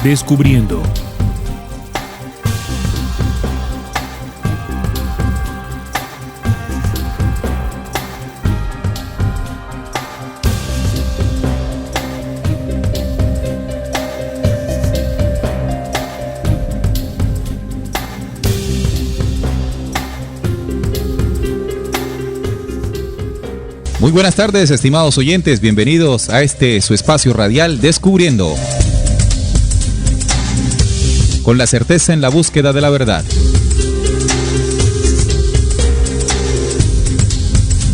Descubriendo. Muy buenas tardes, estimados oyentes, bienvenidos a su espacio radial Descubriendo. Con la certeza en la búsqueda de la verdad.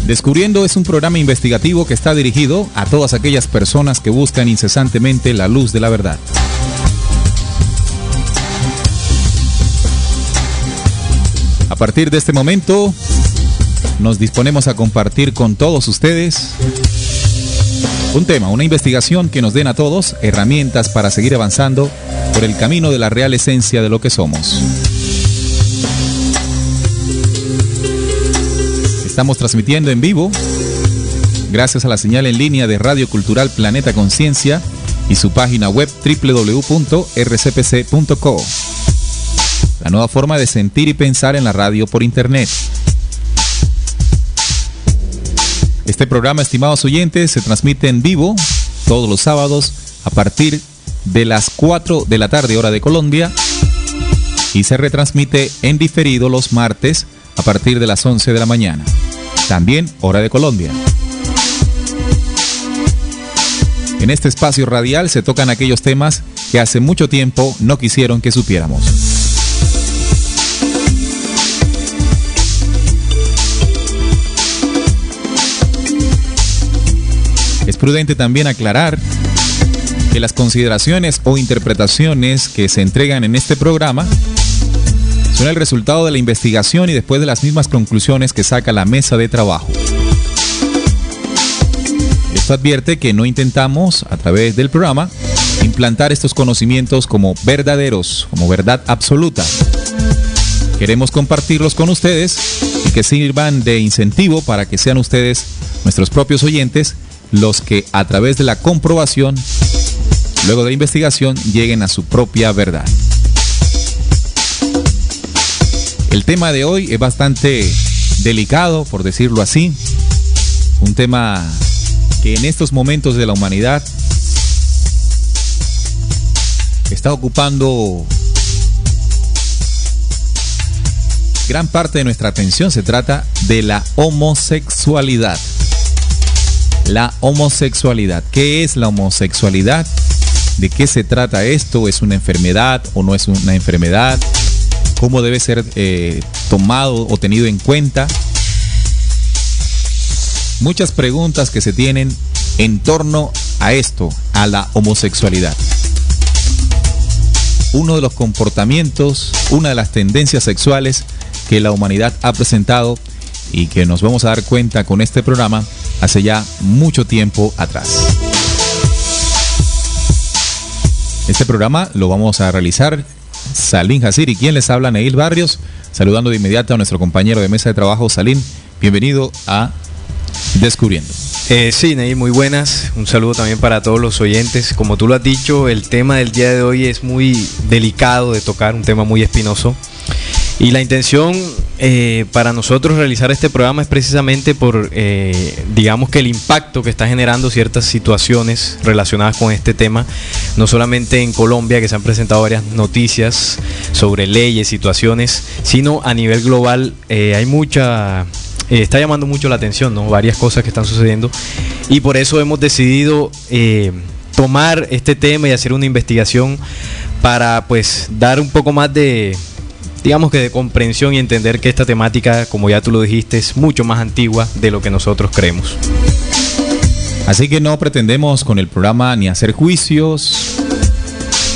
Descubriendo es un programa investigativo que está dirigido a todas aquellas personas que buscan incesantemente la luz de la verdad. A partir de este momento, nos disponemos a compartir con todos ustedes un tema, una investigación que nos den a todos herramientas para seguir avanzando por el camino de la real esencia de lo que somos. Estamos transmitiendo en vivo gracias a la señal en línea de Radio Cultural Planeta Conciencia y su página web www.rcpc.co. La nueva forma de sentir y pensar en la radio por internet. Este programa, estimados oyentes, se transmite en vivo todos los sábados a partir de las 4 de la tarde, hora de Colombia, y se retransmite en diferido los martes a partir de las 11 de la mañana, también hora de Colombia. En este espacio radial se tocan aquellos temas que hace mucho tiempo no quisieron que supiéramos. Es prudente también aclarar que las consideraciones o interpretaciones que se entregan en este programa son el resultado de la investigación y después de las mismas conclusiones que saca la mesa de trabajo. Esto advierte que no intentamos, a través del programa, implantar estos conocimientos como verdaderos, como verdad absoluta. Queremos compartirlos con ustedes y que sirvan de incentivo para que sean ustedes, nuestros propios oyentes, los que a través de la comprobación, luego de la investigación, lleguen a su propia verdad. El tema de hoy es bastante delicado, por decirlo así. Un tema que en estos momentos de la humanidad está ocupando gran parte de nuestra atención. Se trata de la homosexualidad. La homosexualidad. ¿Qué es la homosexualidad? ¿De qué se trata esto? ¿Es una enfermedad o no es una enfermedad? ¿Cómo debe ser tomado o tenido en cuenta? Muchas preguntas que se tienen en torno a esto, a la homosexualidad. Uno de los comportamientos, una de las tendencias sexuales que la humanidad ha presentado y que nos vamos a dar cuenta con este programa hace ya mucho tiempo atrás. Este programa lo vamos a realizar Salim Hasir y quien les habla, Neil Barrios, saludando de inmediato a nuestro compañero de mesa de trabajo, Salim. Bienvenido a Descubriendo. Sí, Neil, muy buenas. Un saludo también para todos los oyentes. Como tú lo has dicho, el tema del día de hoy es muy delicado de tocar, un tema muy espinoso. Y la intención para nosotros realizar este programa es precisamente por, digamos que el impacto que está generando ciertas situaciones relacionadas con este tema, no solamente en Colombia, que se han presentado varias noticias sobre leyes, situaciones, sino a nivel global. Está llamando mucho la atención, ¿no? Varias cosas que están sucediendo, y por eso hemos decidido tomar este tema y hacer una investigación para, pues, dar un poco más de, digamos que de comprensión y entender que esta temática, como ya tú lo dijiste, es mucho más antigua de lo que nosotros creemos. Así que no pretendemos con el programa ni hacer juicios,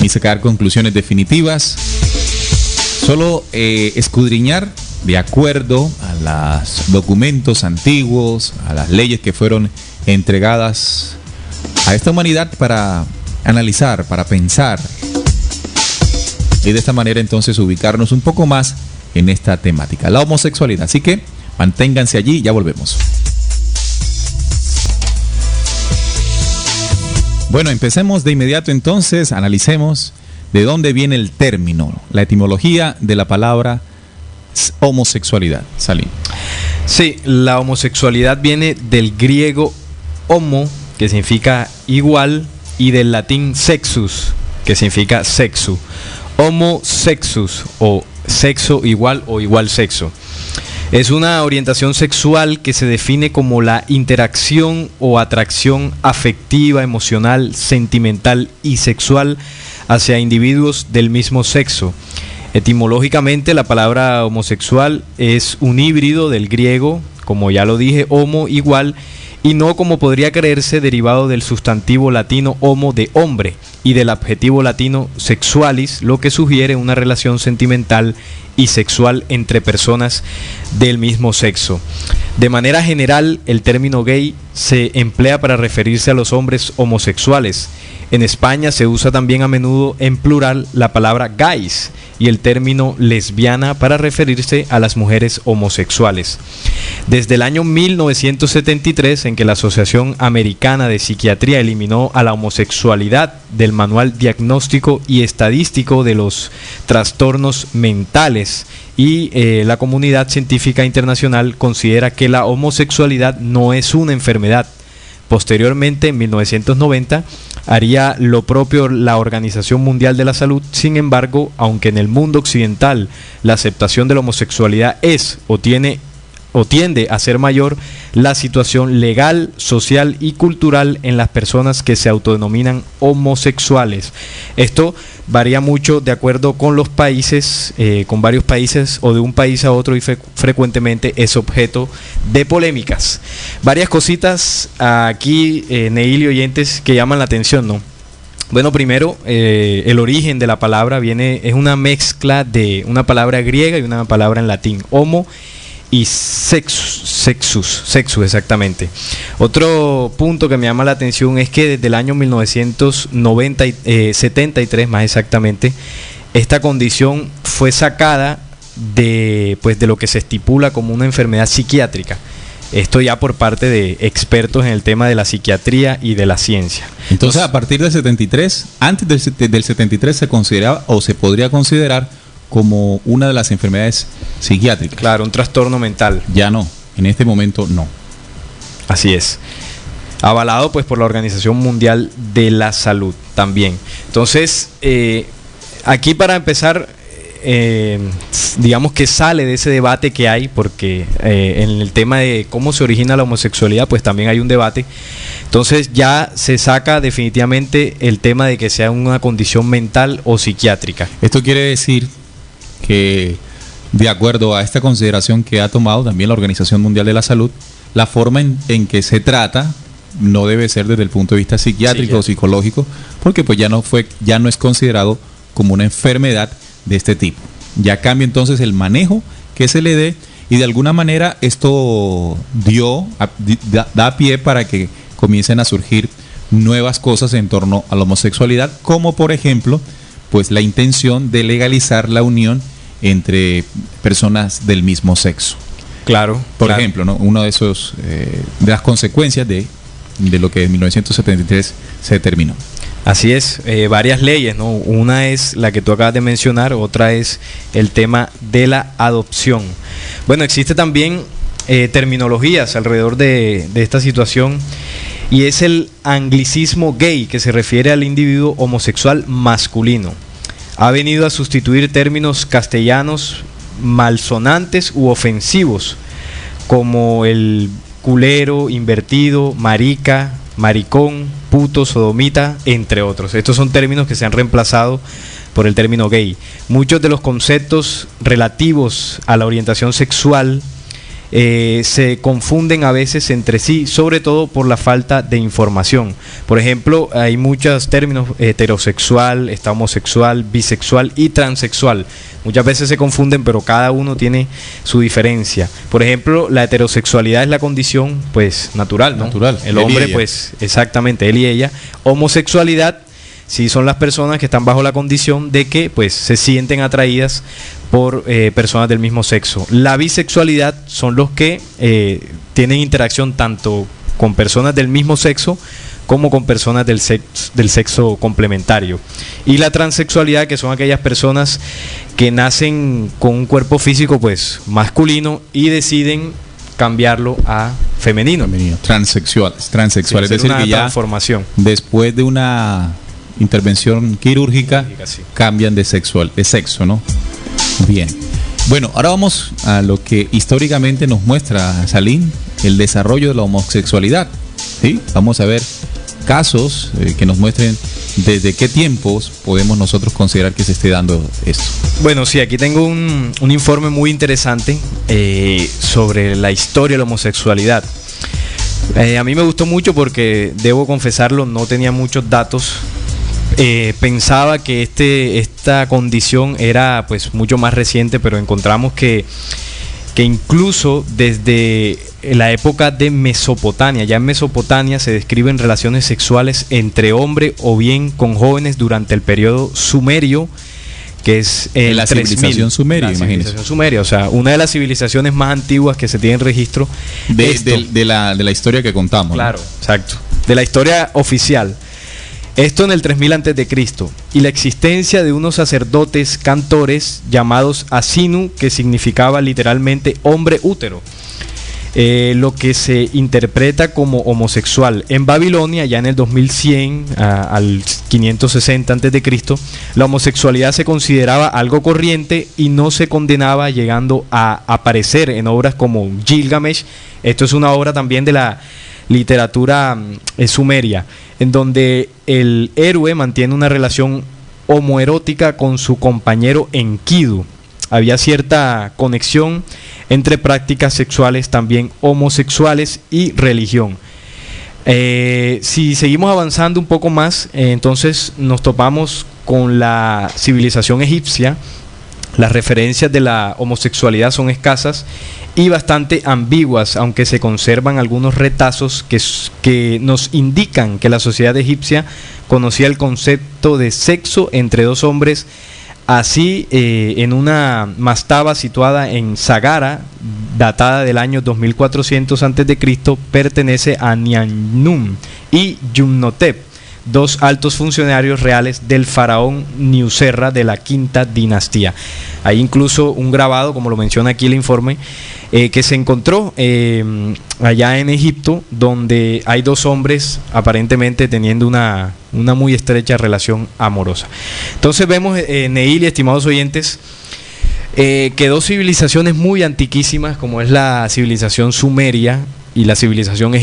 ni sacar conclusiones definitivas, solo escudriñar de acuerdo a los documentos antiguos, a las leyes que fueron entregadas a esta humanidad para analizar, para pensar, y de esta manera entonces ubicarnos un poco más en esta temática, la homosexualidad. Así que manténganse allí, ya volvemos. Bueno, empecemos de inmediato entonces, analicemos ¿De dónde viene el término, la etimología de la palabra homosexualidad, Salim? Sí, la homosexualidad viene del griego homo, que significa igual, y del latín sexus, que significa sexo. Homo sexus, o sexo igual o igual sexo. Es una orientación sexual que se define como la interacción o atracción afectiva, emocional, sentimental y sexual hacia individuos del mismo sexo. Etimológicamente, la palabra homosexual es un híbrido del griego, como ya lo dije, homo, igual, y no como podría creerse derivado del sustantivo latino homo, de hombre, y del adjetivo latino sexualis, lo que sugiere una relación sentimental y sexual entre personas del mismo sexo. De manera general, el término gay se emplea para referirse a los hombres homosexuales. En España se usa también a menudo en plural la palabra gays y el término lesbiana para referirse a las mujeres homosexuales. Desde el año 1973, en que la Asociación Americana de Psiquiatría eliminó a la homosexualidad del Manual Diagnóstico y Estadístico de los Trastornos Mentales, y la comunidad científica internacional considera que la homosexualidad no es una enfermedad. Posteriormente, en 1990, haría lo propio la Organización Mundial de la Salud. Sin embargo, aunque en el mundo occidental la aceptación de la homosexualidad es o tiende a ser mayor, la situación legal, social y cultural en las personas que se autodenominan homosexuales. Esto varía mucho de acuerdo con los países, con varios países o de un país a otro, y frecuentemente es objeto de polémicas. Varias cositas aquí, Neil y oyentes, que llaman la atención, ¿no? Bueno, primero, el origen de la palabra es una mezcla de una palabra griega y una palabra en latín, homo y sexus, exactamente. Otro punto que me llama la atención es que desde el año 1973, más exactamente, esta condición fue sacada de lo que se estipula como una enfermedad psiquiátrica. Esto ya por parte de expertos en el tema de la psiquiatría y de la ciencia. Entonces, a partir del 73, antes del 73 se consideraba o se podría considerar como una de las enfermedades psiquiátricas. Claro, un trastorno mental. Ya no, en este momento no. Así es. Avalado pues por la Organización Mundial de la Salud también. Entonces, aquí para empezar, digamos que sale de ese debate que hay, porque en el tema de cómo se origina la homosexualidad, pues también hay un debate. Entonces ya se saca definitivamente el tema de que sea una condición mental o psiquiátrica. Esto quiere decir que, de acuerdo a esta consideración que ha tomado también la Organización Mundial de la Salud, la forma en que se trata no debe ser desde el punto de vista psiquiátrico o psicológico, porque pues ya no es considerado como una enfermedad de este tipo. Ya cambia entonces el manejo que se le dé, y de alguna manera esto da pie para que comiencen a surgir nuevas cosas en torno a la homosexualidad, como por ejemplo pues la intención de legalizar la unión entre personas del mismo sexo. Claro. Por ejemplo, ¿no? Uno de esos de las consecuencias de lo que en 1973 se determinó. Así es, varias leyes, ¿no? Una es la que tú acabas de mencionar, otra es el tema de la adopción. Bueno, existe también terminologías alrededor de esta situación, y es el anglicismo gay, que se refiere al individuo homosexual masculino. Ha venido a sustituir términos castellanos malsonantes u ofensivos, como el culero, invertido, marica, maricón, puto, sodomita, entre otros. Estos son términos que se han reemplazado por el término gay. Muchos de los conceptos relativos a la orientación sexual se confunden a veces entre sí, sobre todo por la falta de información. Por ejemplo, hay muchos términos: heterosexual, está homosexual, bisexual y transexual. Muchas veces se confunden, pero cada uno tiene su diferencia. Por ejemplo, la heterosexualidad es la condición pues natural, ¿no? Natural. El hombre, pues, exactamente, él y ella. Homosexualidad sí son las personas que están bajo la condición de que pues se sienten atraídas por personas del mismo sexo. La bisexualidad son los que tienen interacción tanto con personas del mismo sexo como con personas del sexo complementario. Y la transexualidad, que son aquellas personas que nacen con un cuerpo físico pues masculino y deciden cambiarlo a femenino. Transexuales, Sí, es decir, que ya transformación. después de una intervención quirúrgica Sí. cambian de sexo, ¿no? Bien. Bueno, ahora vamos a lo que históricamente nos muestra, Salim, el desarrollo de la homosexualidad. ¿Sí? Vamos a ver casos que nos muestren desde qué tiempos podemos nosotros considerar que se esté dando esto. Bueno, sí, aquí tengo un informe muy interesante sobre la historia de la homosexualidad. A mí me gustó mucho porque, debo confesarlo, no tenía muchos datos. Pensaba que esta condición era pues mucho más reciente, pero encontramos que incluso desde la época de Mesopotamia, ya en Mesopotamia se describen relaciones sexuales entre hombres o bien con jóvenes durante el periodo sumerio, que es la civilización sumeria, imagínense. Sumeria, o sea, una de las civilizaciones más antiguas que se tiene en registro de la historia que contamos. Claro, ¿no? exacto. De la historia oficial. Esto en el 3000 a.C. y la existencia de unos sacerdotes cantores llamados Asinu, que significaba literalmente hombre útero, lo que se interpreta como homosexual. En Babilonia, ya en el 2100 al 560 a.C., la homosexualidad se consideraba algo corriente y no se condenaba, llegando a aparecer en obras como Gilgamesh. Esto es una obra también de la literatura sumeria, en donde el héroe mantiene una relación homoerótica con su compañero Enkidu. Había cierta conexión entre prácticas sexuales también homosexuales y religión. Si seguimos avanzando un poco más, entonces nos topamos con la civilización egipcia. Las referencias de la homosexualidad son escasas y bastante ambiguas, aunque se conservan algunos retazos que nos indican que la sociedad egipcia conocía el concepto de sexo entre dos hombres. Así, en una mastaba situada en Sagara, datada del año 2400 a.C., pertenece a Nianum y Yumnotep, dos altos funcionarios reales del faraón Niuserra de la quinta dinastía. Hay incluso un grabado, como lo menciona aquí el informe, que se encontró allá en Egipto, donde hay dos hombres aparentemente teniendo una muy estrecha relación amorosa. Entonces vemos, Neil y estimados oyentes, que dos civilizaciones muy antiquísimas, como es la civilización sumeria y la civilización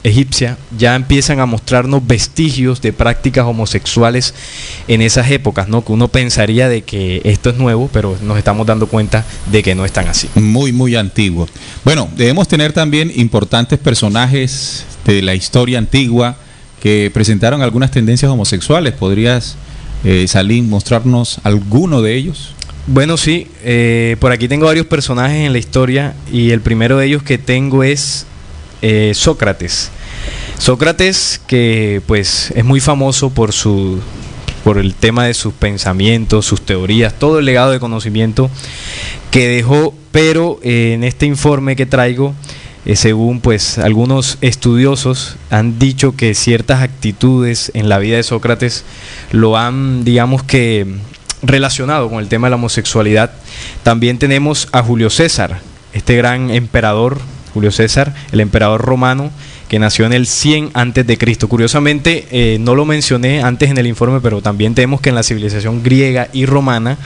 egipcia, ya empiezan a mostrarnos vestigios de prácticas homosexuales en esas épocas, ¿no? Que uno pensaría de que esto es nuevo, pero nos estamos dando cuenta de que no es tan así. Muy, muy antiguo. Bueno, debemos tener también importantes personajes de la historia antigua que presentaron algunas tendencias homosexuales. ¿Podrías, Salim, mostrarnos alguno de ellos? Bueno, sí, por aquí tengo varios personajes en la historia y el primero de ellos que tengo es Sócrates. Sócrates, que pues es muy famoso por el tema de sus pensamientos, sus teorías, todo el legado de conocimiento que dejó, pero en este informe que traigo, según pues algunos estudiosos han dicho que ciertas actitudes en la vida de Sócrates lo han, digamos que, relacionado con el tema de la homosexualidad. También tenemos a Julio César, este gran emperador, Julio César, el emperador romano, que nació en el 100 a.C. Curiosamente, no lo mencioné antes en el informe, pero también tenemos que en la civilización griega y romana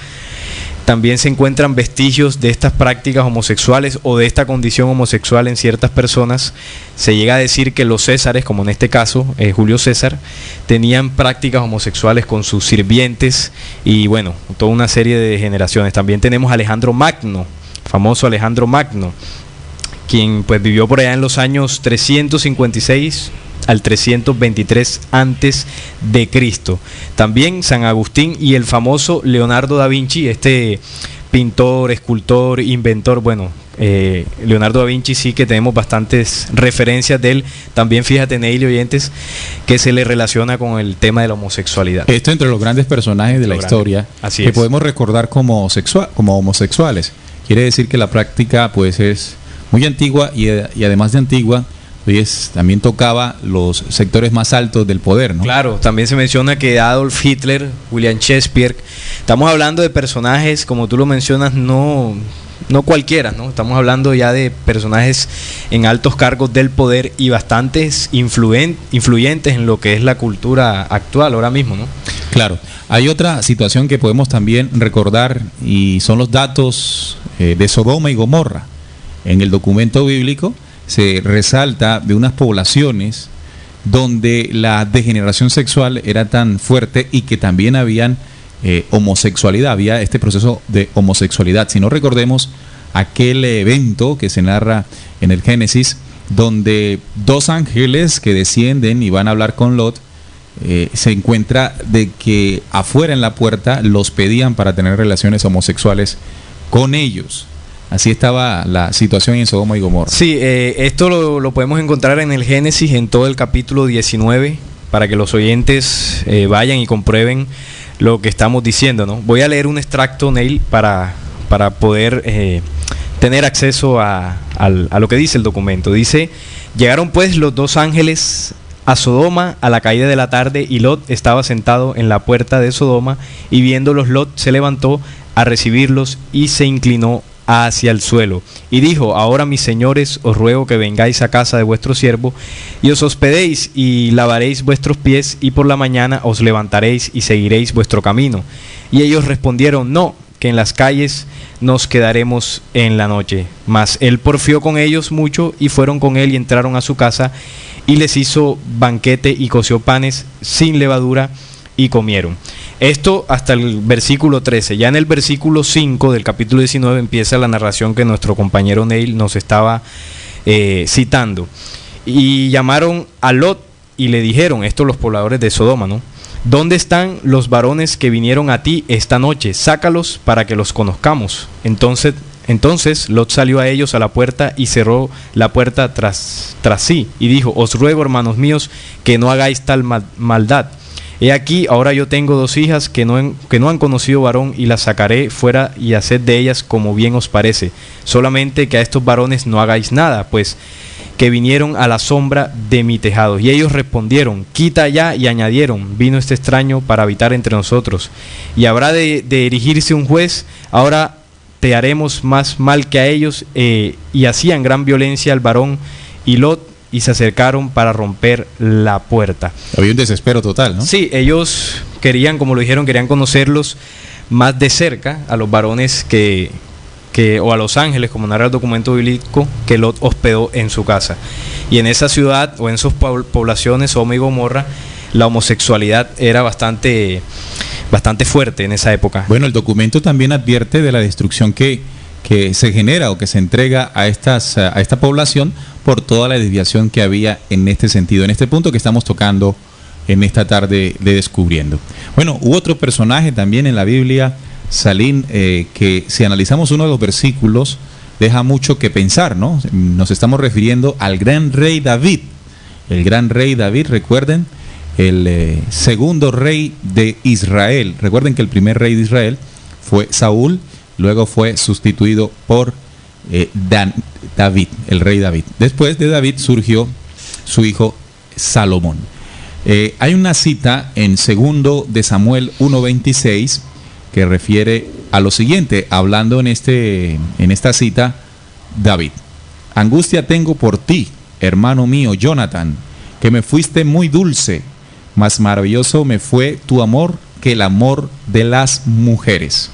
también se encuentran vestigios de estas prácticas homosexuales o de esta condición homosexual en ciertas personas. Se llega a decir que los césares, como en este caso Julio César, tenían prácticas homosexuales con sus sirvientes y bueno, toda una serie de generaciones. También tenemos a Alejandro Magno, famoso Alejandro Magno, quien pues vivió por allá en los años 356 al 323 antes de Cristo. También San Agustín y el famoso Leonardo da Vinci, este pintor, escultor, inventor. Bueno, Leonardo da Vinci sí que tenemos bastantes referencias de él. También fíjate, Neil y oyentes, que se le relaciona con el tema de la homosexualidad. Esto entre los grandes personajes de la historia, así que es, podemos recordar como homosexuales. Quiere decir que la práctica pues es muy antigua y además de antigua, Entonces, también tocaba los sectores más altos del poder, ¿no? Claro, también se menciona que Adolf Hitler, William Shakespeare, estamos hablando de personajes, como tú lo mencionas, no cualquiera, ¿no? Estamos hablando ya de personajes en altos cargos del poder y bastantes influyentes en lo que es la cultura actual ahora mismo, ¿no? Claro. Hay otra situación que podemos también recordar y son los datos de Sodoma y Gomorra. En el documento bíblico se resalta de unas poblaciones donde la degeneración sexual era tan fuerte y que también habían homosexualidad, había este proceso de homosexualidad. Si no recordemos aquel evento que se narra en el Génesis, donde dos ángeles que descienden y van a hablar con Lot, se encuentra de que afuera en la puerta los pedían para tener relaciones homosexuales con ellos. Así estaba la situación en Sodoma y Gomorra. Sí, esto lo podemos encontrar en el Génesis, en todo el capítulo 19, para que los oyentes vayan y comprueben lo que estamos diciendo, ¿no? Voy a leer un extracto, Neil, para poder tener acceso a lo que dice el documento. Dice: llegaron pues los dos ángeles a Sodoma a la caída de la tarde, y Lot estaba sentado en la puerta de Sodoma, y viéndolos Lot se levantó a recibirlos y se inclinó hacia el suelo y dijo: ahora, mis señores, os ruego que vengáis a casa de vuestro siervo y os hospedéis y lavaréis vuestros pies, y por la mañana os levantaréis y seguiréis vuestro camino. Y ellos respondieron: no, que en las calles nos quedaremos en la noche. Mas él porfió con ellos mucho, y fueron con él y entraron a su casa, y les hizo banquete y coció panes sin levadura y comieron. Esto hasta el versículo 13. Ya en el versículo 5 del capítulo 19 empieza la narración que nuestro compañero Neil nos estaba citando. Y llamaron a Lot y le dijeron, estos los pobladores de Sodoma, ¿no? ¿Dónde están los varones que vinieron a ti esta noche? Sácalos para que los conozcamos. Entonces Lot salió a ellos a la puerta y cerró la puerta tras sí, y dijo: os ruego, hermanos míos, que no hagáis tal maldad. He aquí, ahora yo tengo dos hijas que no han conocido varón, y las sacaré fuera y haced de ellas como bien os parece. Solamente que a estos varones no hagáis nada, pues que vinieron a la sombra de mi tejado. Y ellos respondieron: quita ya. Y añadieron: vino este extraño para habitar entre nosotros, y habrá de erigirse un juez. Ahora te haremos más mal que a ellos. Y hacían gran violencia al varón y Lot, y se acercaron para romper la puerta. Había un desespero total, ¿no? Sí, ellos querían, como lo dijeron, querían conocerlos más de cerca, a los varones o a los ángeles, como narra el documento bíblico, que Lot hospedó en su casa. Y en esa ciudad, o en sus poblaciones, Sodoma y Gomorra, la homosexualidad era bastante fuerte en esa época. Bueno, el documento también advierte de la destrucción que se genera o que se entrega a esta población por toda la desviación que había en este sentido, en este punto que estamos tocando en esta tarde de Descubriendo. Bueno, hubo otro personaje también en la Biblia, Salín, que si analizamos uno de los versículos deja mucho que pensar, ¿no? Nos estamos refiriendo al gran rey David. El gran rey David, recuerden, el segundo rey de Israel. Recuerden que el primer rey de Israel fue Saúl, luego fue sustituido por David, el rey David. Después de David surgió su hijo Salomón. Hay una cita en 2 de Samuel 1:26 que refiere a lo siguiente, hablando en esta cita, David: angustia tengo por ti, hermano mío Jonathan, que me fuiste muy dulce, más maravilloso me fue tu amor que el amor de las mujeres.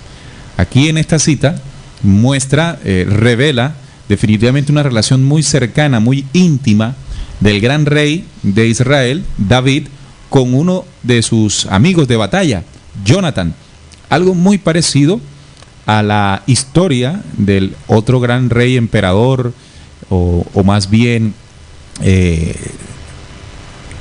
Aquí en esta cita muestra, revela definitivamente una relación muy cercana, muy íntima del gran rey de Israel, David, con uno de sus amigos de batalla, Jonathan. Algo muy parecido a la historia del otro gran rey emperador, o más bien que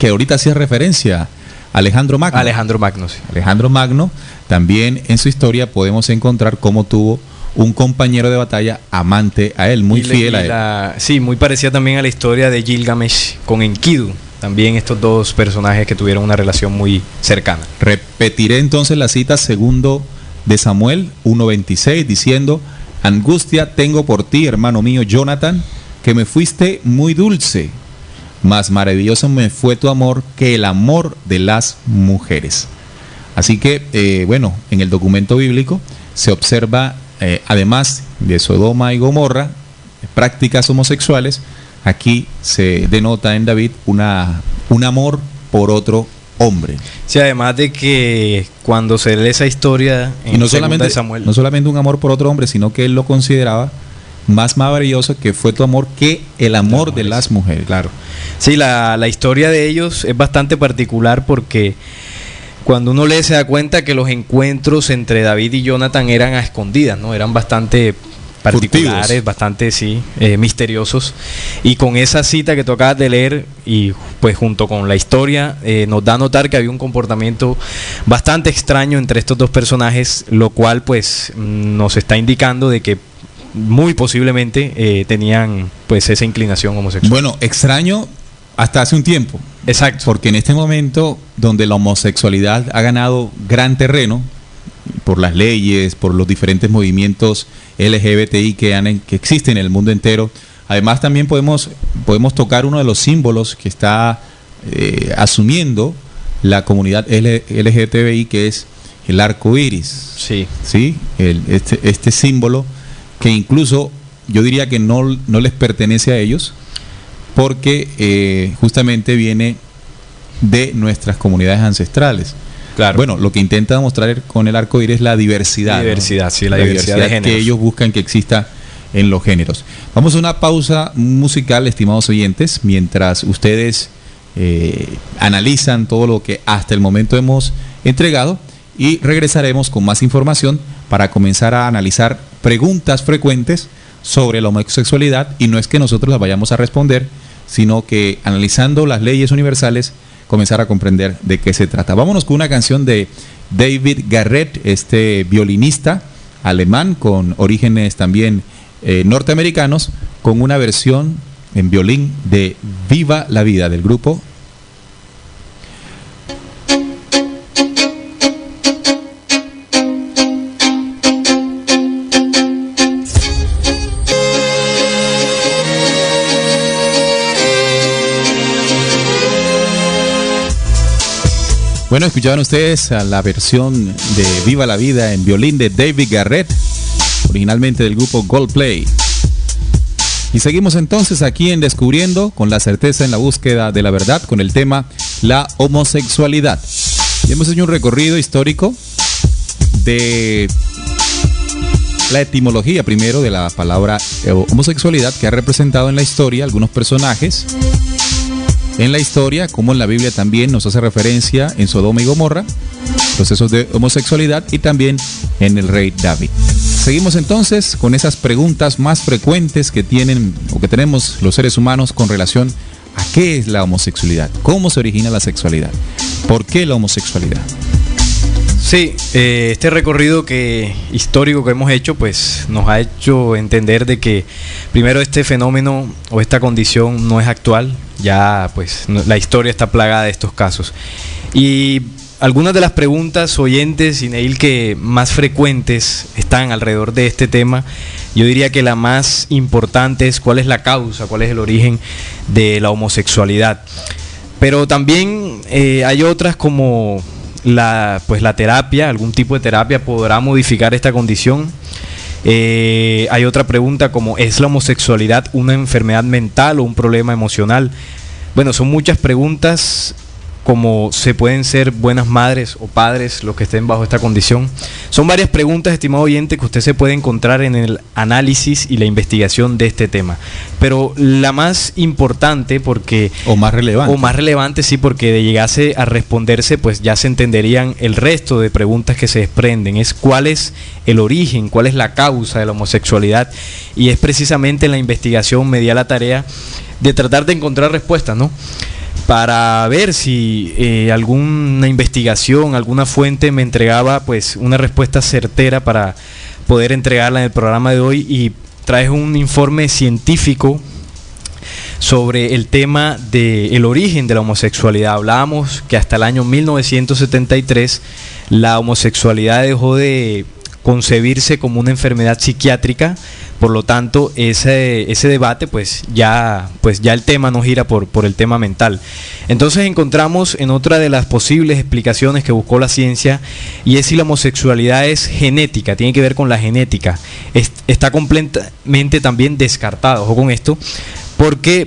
ahorita hacía referencia, Alejandro Magno. Sí. Alejandro Magno, también en su historia podemos encontrar cómo tuvo un compañero de batalla amante a él, muy fiel a él. Sí, muy parecida también a la historia de Gilgamesh con Enkidu. También estos dos personajes que tuvieron una relación muy cercana. Repetiré entonces la cita 2 de Samuel 1:26 diciendo: angustia tengo por ti, hermano mío Jonathan, que me fuiste muy dulce, más maravilloso me fue tu amor que el amor de las mujeres. Así que, bueno, en el documento bíblico se observa, además de Sodoma y Gomorra, prácticas homosexuales. Aquí se denota en David un amor por otro hombre. Sí, además de que cuando se lee esa historia en y no Segunda solamente, de Samuel, no solamente un amor por otro hombre, sino que él lo consideraba más maravilloso que fue tu amor que el amor de las mujeres. Claro. Sí, la historia de ellos es bastante particular porque cuando uno lee se da cuenta que los encuentros entre David y Jonathan eran a escondidas, ¿no? Eran bastante particulares, furtivos, bastante, sí, misteriosos. Y con esa cita que tú acabas de leer, y pues junto con la historia, nos da a notar que había un comportamiento bastante extraño entre estos dos personajes, lo cual pues nos está indicando de que muy posiblemente tenían pues esa inclinación homosexual. Bueno, extraño hasta hace un tiempo. Exacto. Porque en este momento donde la homosexualidad ha ganado gran terreno por las leyes, por los diferentes movimientos LGBTI que existen en el mundo entero, además también podemos tocar uno de los símbolos que está asumiendo la comunidad LGBTI, que es el arco iris. Sí. ¿Sí? Este símbolo que incluso yo diría que no les pertenece a ellos, porque justamente viene de nuestras comunidades ancestrales. Claro. Bueno, lo que intenta demostrar con el arco iris es la diversidad. La diversidad, ¿no? Sí, la diversidad de géneros que ellos buscan que exista en los géneros. Vamos a una pausa musical, estimados oyentes, mientras ustedes analizan todo lo que hasta el momento hemos entregado, y regresaremos con más información para comenzar a analizar preguntas frecuentes sobre la homosexualidad, y no es que nosotros las vayamos a responder, sino que analizando las leyes universales comenzar a comprender de qué se trata. Vámonos con una canción de David Garrett, este violinista alemán con orígenes también norteamericanos, con una versión en violín de Viva la Vida del grupo. Bueno, escuchaban ustedes a la versión de Viva la Vida en violín de David Garrett, originalmente del grupo Coldplay. Y seguimos entonces aquí en Descubriendo, con la certeza en la búsqueda de la verdad, con el tema la homosexualidad. Y hemos hecho un recorrido histórico de la etimología primero de la palabra homosexualidad, que ha representado en la historia algunos personajes en la historia, como en la Biblia también nos hace referencia en Sodoma y Gomorra, procesos de homosexualidad, y también en el rey David. Seguimos entonces con esas preguntas más frecuentes que tienen o que tenemos los seres humanos con relación a qué es la homosexualidad, cómo se origina la sexualidad, por qué la homosexualidad. Sí, este recorrido histórico que hemos hecho, pues nos ha hecho entender de que primero este fenómeno o esta condición no es actual, ya pues la historia está plagada de estos casos. Y algunas de las preguntas oyentes, Ineil, que más frecuentes están alrededor de este tema, yo diría que la más importante es cuál es la causa, cuál es el origen de la homosexualidad. Pero también hay otras como la terapia, algún tipo de terapia podrá modificar esta condición. Hay otra pregunta como ¿es la homosexualidad una enfermedad mental o un problema emocional? Bueno, son muchas preguntas, como se pueden ser buenas madres o padres los que estén bajo esta condición. Son varias preguntas, estimado oyente, que usted se puede encontrar en el análisis y la investigación de este tema. Pero la más importante, o más relevante, sí, porque de llegase a responderse, pues ya se entenderían el resto de preguntas que se desprenden. Es cuál es el origen, cuál es la causa de la homosexualidad. Y es precisamente en la investigación me di a la tarea de tratar de encontrar respuestas, ¿no? Para ver si alguna investigación, alguna fuente me entregaba pues una respuesta certera para poder entregarla en el programa de hoy, y traje un informe científico sobre el tema del origen de la homosexualidad. Hablábamos que hasta el año 1973 la homosexualidad dejó de concebirse como una enfermedad psiquiátrica. Por lo tanto, ese debate, pues ya el tema no gira por el tema mental. Entonces encontramos en otra de las posibles explicaciones que buscó la ciencia, y es si la homosexualidad es genética, tiene que ver con la genética. Está completamente también descartado, ojo con esto,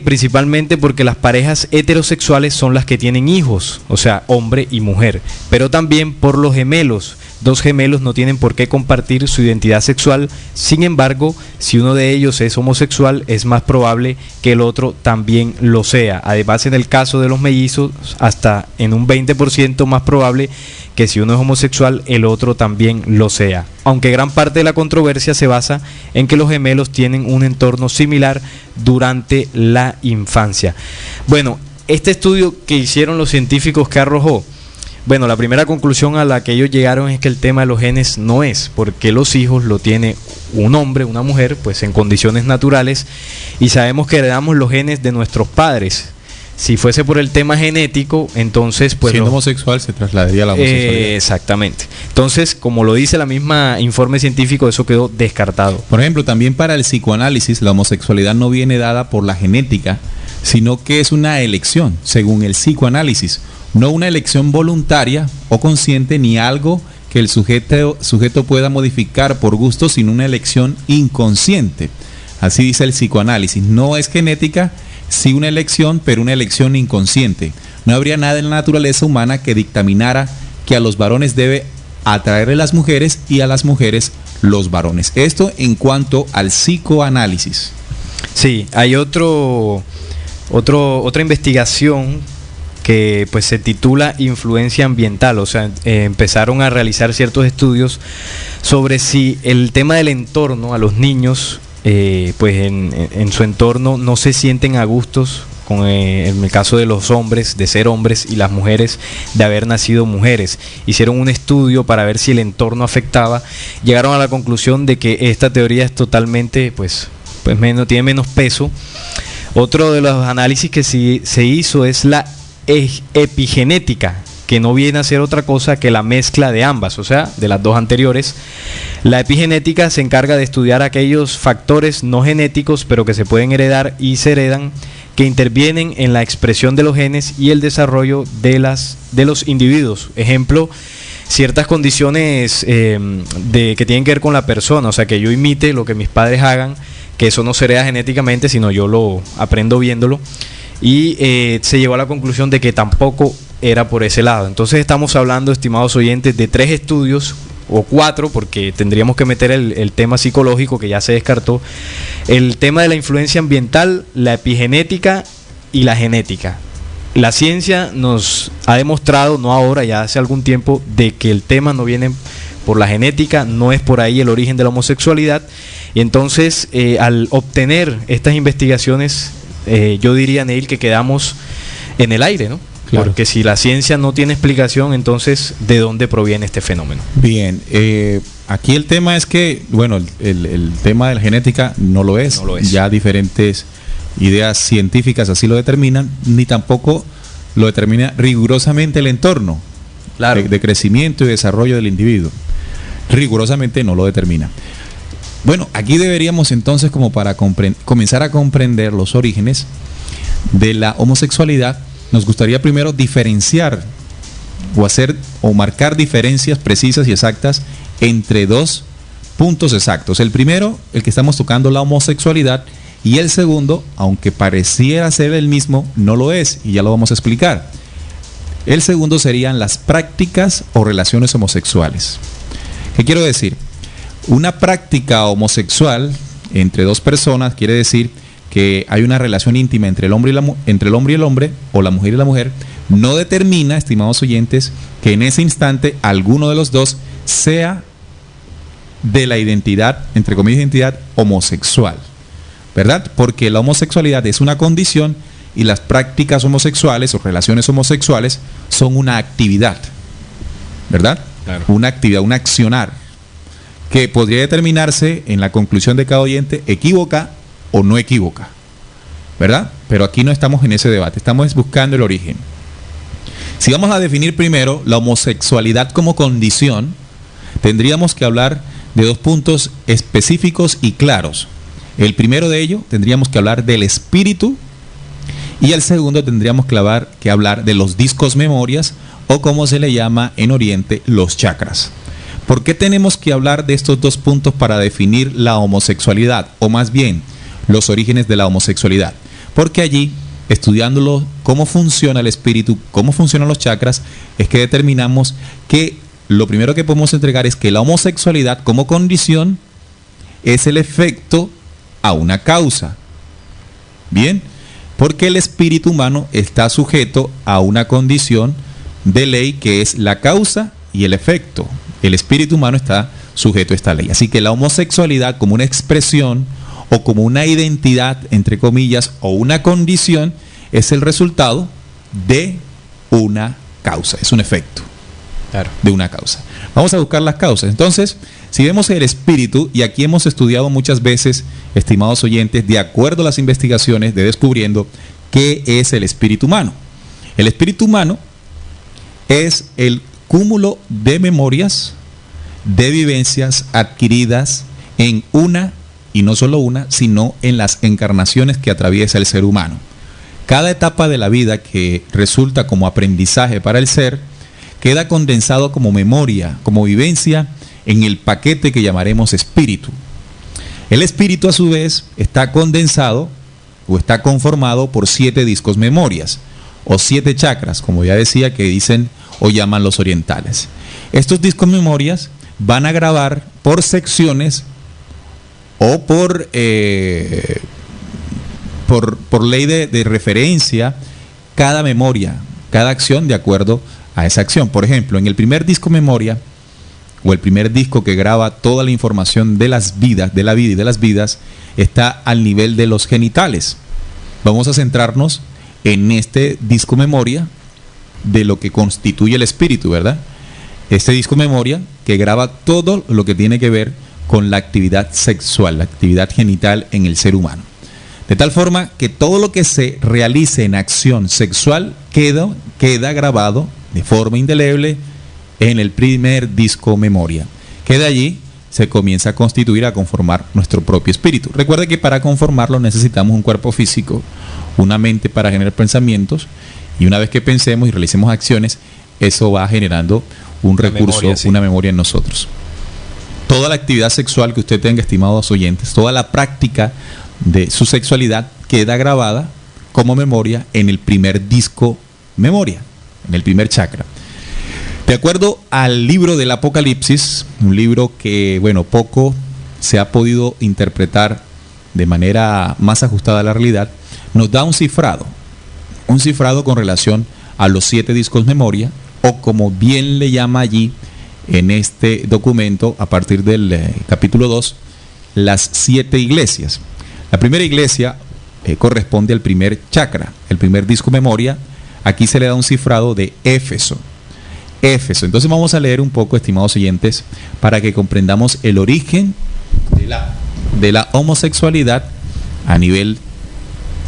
principalmente porque las parejas heterosexuales son las que tienen hijos, o sea, hombre y mujer, pero también por los gemelos. Dos gemelos no tienen por qué compartir su identidad sexual. Sin embargo, si uno de ellos es homosexual, es más probable que el otro también lo sea. Además, en el caso de los mellizos, hasta en un 20% más probable que si uno es homosexual, el otro también lo sea. Aunque gran parte de la controversia se basa en que los gemelos tienen un entorno similar durante la infancia. Bueno, este estudio que hicieron los científicos, ¿qué arrojó? Bueno, la primera conclusión a la que ellos llegaron es que el tema de los genes no es, porque los hijos lo tiene un hombre, una mujer, pues en condiciones naturales, y sabemos que heredamos los genes de nuestros padres. Si fuese por el tema genético, entonces pues siendo homosexual se trasladaría a la homosexualidad. Exactamente. Entonces, como lo dice la misma informe científico, eso quedó descartado. Por ejemplo, también para el psicoanálisis, la homosexualidad no viene dada por la genética, sino que es una elección, según el psicoanálisis. No una elección voluntaria o consciente, ni algo que el sujeto pueda modificar por gusto, sino una elección inconsciente. Así dice el psicoanálisis. No es genética, sí una elección, pero una elección inconsciente. No habría nada en la naturaleza humana que dictaminara que a los varones debe atraerle las mujeres y a las mujeres los varones. Esto en cuanto al psicoanálisis. Sí, hay otra investigación que pues se titula Influencia Ambiental, o sea, empezaron a realizar ciertos estudios sobre si el tema del entorno a los niños, pues en su entorno no se sienten a gustos con en el caso de los hombres, de ser hombres, y las mujeres de haber nacido mujeres. Hicieron un estudio para ver si el entorno afectaba, llegaron a la conclusión de que esta teoría es totalmente, tiene menos peso. Otro de los análisis que se hizo es la epigenética, que no viene a ser otra cosa que la mezcla de ambas, o sea, de las dos anteriores. La epigenética se encarga de estudiar aquellos factores no genéticos, pero que se pueden heredar y se heredan, que intervienen en la expresión de los genes y el desarrollo de los individuos. Ejemplo, ciertas condiciones que tienen que ver con la persona, o sea, que yo imite lo que mis padres hagan, que eso no se hereda genéticamente, sino yo lo aprendo viéndolo. Y se llegó a la conclusión de que tampoco era por ese lado. Entonces estamos hablando, estimados oyentes, de 3 estudios, o 4, porque tendríamos que meter el tema psicológico, que ya se descartó, el tema de la influencia ambiental, la epigenética y la genética. La ciencia nos ha demostrado, no ahora, ya hace algún tiempo, de que el tema no viene por la genética, no es por ahí el origen de la homosexualidad. Y entonces, al obtener estas investigaciones, yo diría, Neil, que quedamos en el aire, ¿no? Claro. Porque si la ciencia no tiene explicación, entonces, ¿de dónde proviene este fenómeno? Bien, aquí el tema es que, bueno, el tema de la genética no lo es. No lo es. Ya diferentes ideas científicas así lo determinan, ni tampoco lo determina rigurosamente el entorno, claro, de crecimiento y desarrollo del individuo. Rigurosamente no lo determina. Bueno, aquí deberíamos entonces, como para comenzar a comprender los orígenes de la homosexualidad, nos gustaría primero diferenciar o marcar diferencias precisas y exactas entre 2 puntos exactos. El primero, el que estamos tocando, la homosexualidad, y el segundo, aunque pareciera ser el mismo, no lo es, y ya lo vamos a explicar. El segundo serían las prácticas o relaciones homosexuales. ¿Qué quiero decir? Una práctica homosexual entre 2 personas quiere decir que hay una relación íntima entre el hombre y el hombre, o la mujer y la mujer. No determina, estimados oyentes, que en ese instante alguno de los dos sea de la identidad, entre comillas, identidad homosexual, ¿verdad? Porque la homosexualidad es una condición y las prácticas homosexuales o relaciones homosexuales son una actividad, ¿verdad? Claro. Una actividad, un accionar, que podría determinarse en la conclusión de cada oyente, equívoca o no equívoca, ¿verdad? Pero aquí no estamos en ese debate, estamos buscando el origen. Si vamos a definir primero la homosexualidad como condición, tendríamos que hablar de 2 puntos específicos y claros. El primero de ellos tendríamos que hablar del espíritu, y el segundo tendríamos que hablar de los discos memorias, o como se le llama en Oriente, los chakras. ¿Por qué tenemos que hablar de estos 2 puntos para definir la homosexualidad? O más bien, los orígenes de la homosexualidad. Porque allí, estudiándolo, cómo funciona el espíritu, cómo funcionan los chakras, es que determinamos que lo primero que podemos entregar es que la homosexualidad como condición es el efecto a una causa. Bien, porque el espíritu humano está sujeto a una condición de ley que es la causa y el efecto. El espíritu humano está sujeto a esta ley. Así que la homosexualidad como una expresión o como una identidad, entre comillas, o una condición, es el resultado de una causa, es un efecto de una causa. Vamos a buscar las causas. Entonces, si vemos el espíritu, y aquí hemos estudiado muchas veces, estimados oyentes, de acuerdo a las investigaciones de Descubriendo, ¿qué es el espíritu humano? El espíritu humano es el cúmulo de memorias, de vivencias adquiridas en una, y no solo una, sino en las encarnaciones que atraviesa el ser humano. Cada etapa de la vida que resulta como aprendizaje para el ser, queda condensado como memoria, como vivencia, en el paquete que llamaremos espíritu. El espíritu, a su vez, está condensado o está conformado por 7 discos memorias, o 7 chakras, como ya decía, que dicen o llaman los orientales. Estos discos memorias van a grabar por secciones o por ley de referencia cada memoria, cada acción de acuerdo a esa acción. Por ejemplo, en el primer disco memoria, o el primer disco que graba toda la información de las vidas, de la vida y de las vidas, está al nivel de los genitales. Vamos a centrarnos en este disco memoria de lo que constituye el espíritu, ¿verdad? Este disco memoria que graba todo lo que tiene que ver con la actividad sexual, la actividad genital en el ser humano. De tal forma que todo lo que se realice en acción sexual queda grabado de forma indeleble en el primer disco memoria, que de allí se comienza a constituir, a conformar nuestro propio espíritu. Recuerde que para conformarlo necesitamos un cuerpo físico, una mente para generar pensamientos, y una vez que pensemos y realicemos acciones, eso va generando un recurso, memoria, sí, una memoria en nosotros. Toda la actividad sexual que usted tenga, estimados oyentes, toda la práctica de su sexualidad queda grabada como memoria en el primer disco memoria, en el primer chakra. De acuerdo al libro del Apocalipsis, un libro que, poco se ha podido interpretar de manera más ajustada a la realidad, nos da un cifrado con relación a los 7 discos memoria, o como bien le llama allí en este documento, a partir del capítulo 2, las 7 iglesias. La primera iglesia corresponde al primer chakra, el primer disco memoria. Aquí se le da un cifrado de Éfeso. Entonces vamos a leer un poco, estimados oyentes, para que comprendamos el origen de la homosexualidad a nivel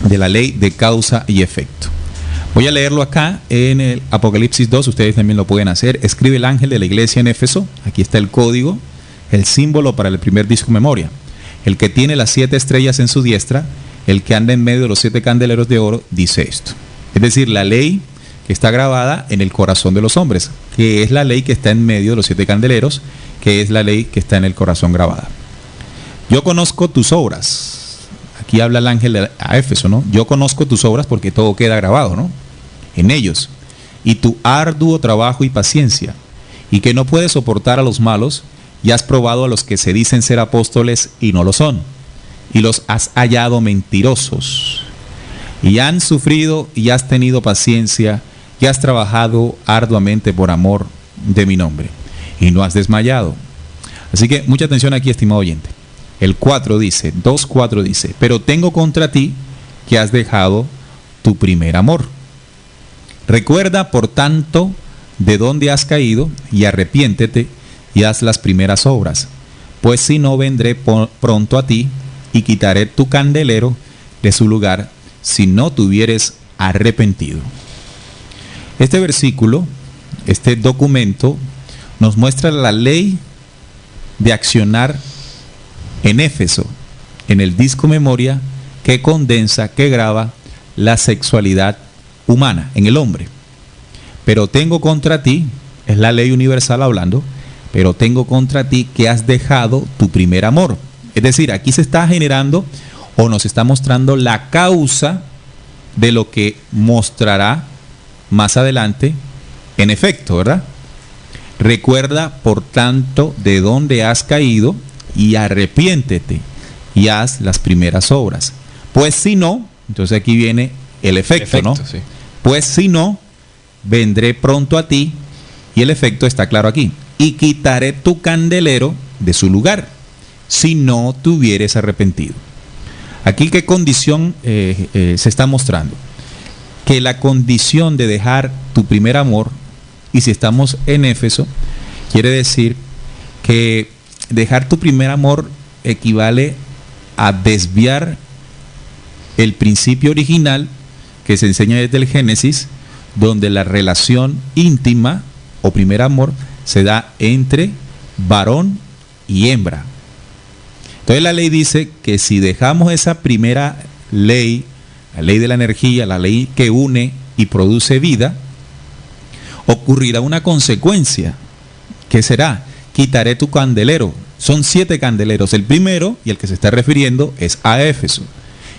de la ley de causa y efecto. Voy a leerlo acá en el Apocalipsis 2, ustedes también lo pueden hacer. Escribe el ángel de la iglesia en Éfeso, aquí está el código, el símbolo para el primer disco memoria. El que tiene las 7 estrellas en su diestra, el que anda en medio de los 7 candeleros de oro, dice esto. Es decir, la ley que está grabada en el corazón de los hombres, que es la ley que está en medio de los 7 candeleros, que es la ley que está en el corazón grabada. Yo conozco tus obras. Aquí habla el ángel a Éfeso, ¿no? Yo conozco tus obras porque todo queda grabado, ¿no? En ellos. Y tu arduo trabajo y paciencia, y que no puedes soportar a los malos, y has probado a los que se dicen ser apóstoles y no lo son, y los has hallado mentirosos, y han sufrido y has tenido paciencia, y has trabajado arduamente por amor de mi nombre, y no has desmayado. Así que mucha atención aquí, estimado oyente. El 2:4 dice, pero tengo contra ti que has dejado tu primer amor. Recuerda, por tanto, de dónde has caído, y arrepiéntete, y haz las primeras obras, pues si no, vendré pronto a ti, y quitaré tu candelero de su lugar, si no te hubieres arrepentido. Este versículo, este documento, nos muestra la ley de accionar en Éfeso, en el disco memoria que condensa, que graba la sexualidad humana en el hombre. Pero tengo contra ti, es la ley universal hablando, pero tengo contra ti que has dejado tu primer amor. Es decir, aquí se está generando o nos está mostrando la causa de lo que mostrará más adelante en efecto, ¿verdad? Recuerda, por tanto, de dónde has caído y arrepiéntete y haz las primeras obras. Pues si no, entonces aquí viene el efecto, ¿no? Sí. Pues si no, vendré pronto a ti, y el efecto está claro aquí, y quitaré tu candelero de su lugar, si no te hubieres arrepentido. Aquí qué condición se está mostrando, que la condición de dejar tu primer amor, y si estamos en Éfeso, quiere decir que dejar tu primer amor equivale a desviar el principio original que se enseña desde el Génesis, donde la relación íntima o primer amor se da entre varón y hembra. Entonces la ley dice que si dejamos esa primera ley, la ley de la energía, la ley que une y produce vida, ocurrirá una consecuencia. ¿Qué será? Quitaré tu candelero. Son 7 candeleros. El primero, y el que se está refiriendo, es a Éfeso.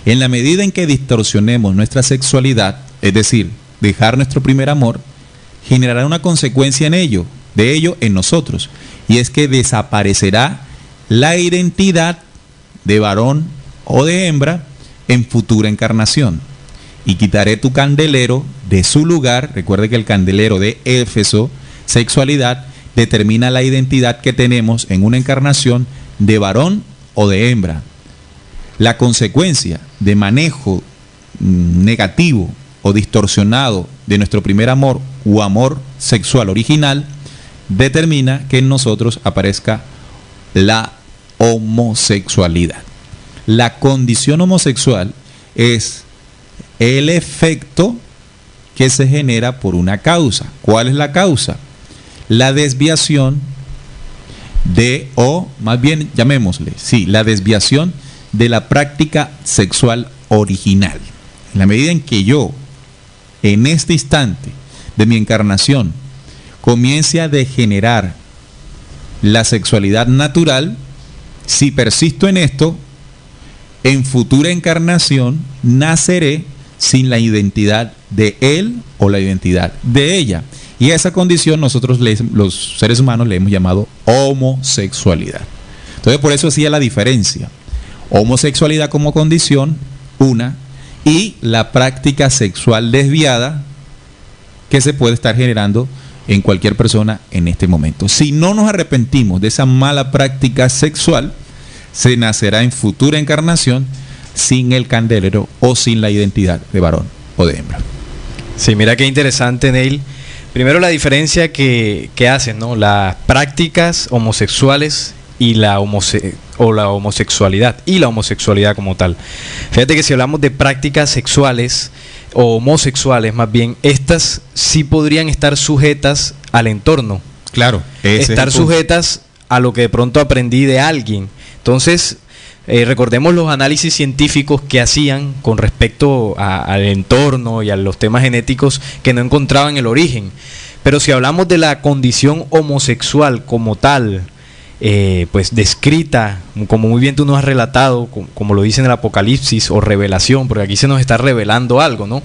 En la medida en que distorsionemos nuestra sexualidad, es decir, dejar nuestro primer amor, generará una consecuencia de ello en nosotros, y es que desaparecerá la identidad de varón o de hembra en futura encarnación. Y quitaré tu candelero de su lugar. Recuerde que el candelero de Éfeso, sexualidad, determina la identidad que tenemos en una encarnación de varón o de hembra. La consecuencia de manejo negativo o distorsionado de nuestro primer amor u amor sexual original determina que en nosotros aparezca la homosexualidad. La condición homosexual es el efecto que se genera por una causa. ¿Cuál es la causa? La desviación de, o más bien llamémosle, sí, la desviación de la práctica sexual original. En la medida en que yo, en este instante de mi encarnación, comience a degenerar la sexualidad natural, si persisto en esto, en futura encarnación naceré sin la identidad de él o la identidad de ella. Y a esa condición nosotros, los seres humanos, le hemos llamado homosexualidad. Entonces, por eso hacía la diferencia. Homosexualidad como condición, una, y la práctica sexual desviada que se puede estar generando en cualquier persona en este momento. Si no nos arrepentimos de esa mala práctica sexual, se nacerá en futura encarnación sin el candelero o sin la identidad de varón o de hembra. Sí, mira qué interesante, Neil. Primero, la diferencia que hacen, ¿no? Las prácticas homosexuales y la homosexualidad y la homosexualidad como tal. Fíjate que si hablamos de prácticas sexuales o homosexuales, más bien, estas sí podrían estar sujetas al entorno. Claro, estar sujetas a lo que de pronto aprendí de alguien. Entonces, recordemos los análisis científicos que hacían con respecto al entorno y a los temas genéticos que no encontraban el origen. Pero si hablamos de la condición homosexual como tal, pues descrita, como muy bien tú nos has relatado, como lo dice en el Apocalipsis o revelación, porque aquí se nos está revelando algo, ¿no?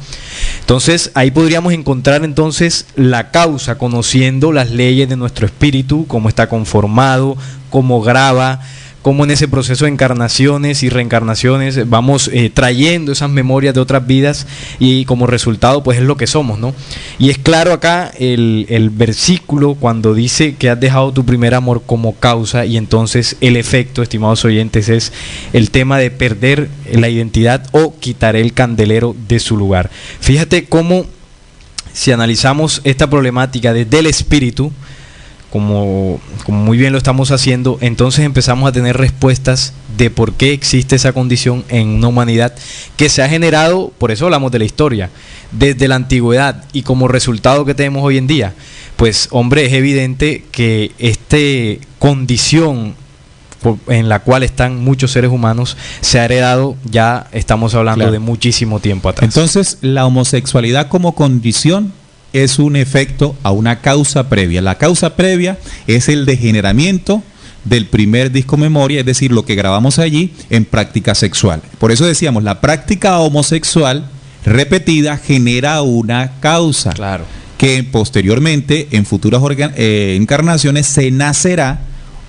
Entonces ahí podríamos encontrar entonces la causa, conociendo las leyes de nuestro espíritu, cómo está conformado, cómo graba, cómo en ese proceso de encarnaciones y reencarnaciones vamos trayendo esas memorias de otras vidas y como resultado pues es lo que somos, ¿no? Y es claro acá el versículo cuando dice que has dejado tu primer amor como causa, y entonces el efecto, estimados oyentes, es el tema de perder la identidad o quitaré el candelero de su lugar. Fíjate cómo, si analizamos esta problemática desde el espíritu, como muy bien lo estamos haciendo, entonces empezamos a tener respuestas de por qué existe esa condición en una humanidad que se ha generado, por eso hablamos de la historia, desde la antigüedad, y como resultado que tenemos hoy en día. Pues hombre, es evidente que esta condición en la cual están muchos seres humanos, se ha heredado, ya estamos hablando de muchísimo tiempo atrás. Entonces, la homosexualidad como condición es un efecto a una causa previa. La causa previa es el degeneramiento del primer disco memoria, es decir, lo que grabamos allí en práctica sexual. Por eso decíamos, la práctica homosexual repetida genera una causa. Claro. Que posteriormente, en futuras encarnaciones, se nacerá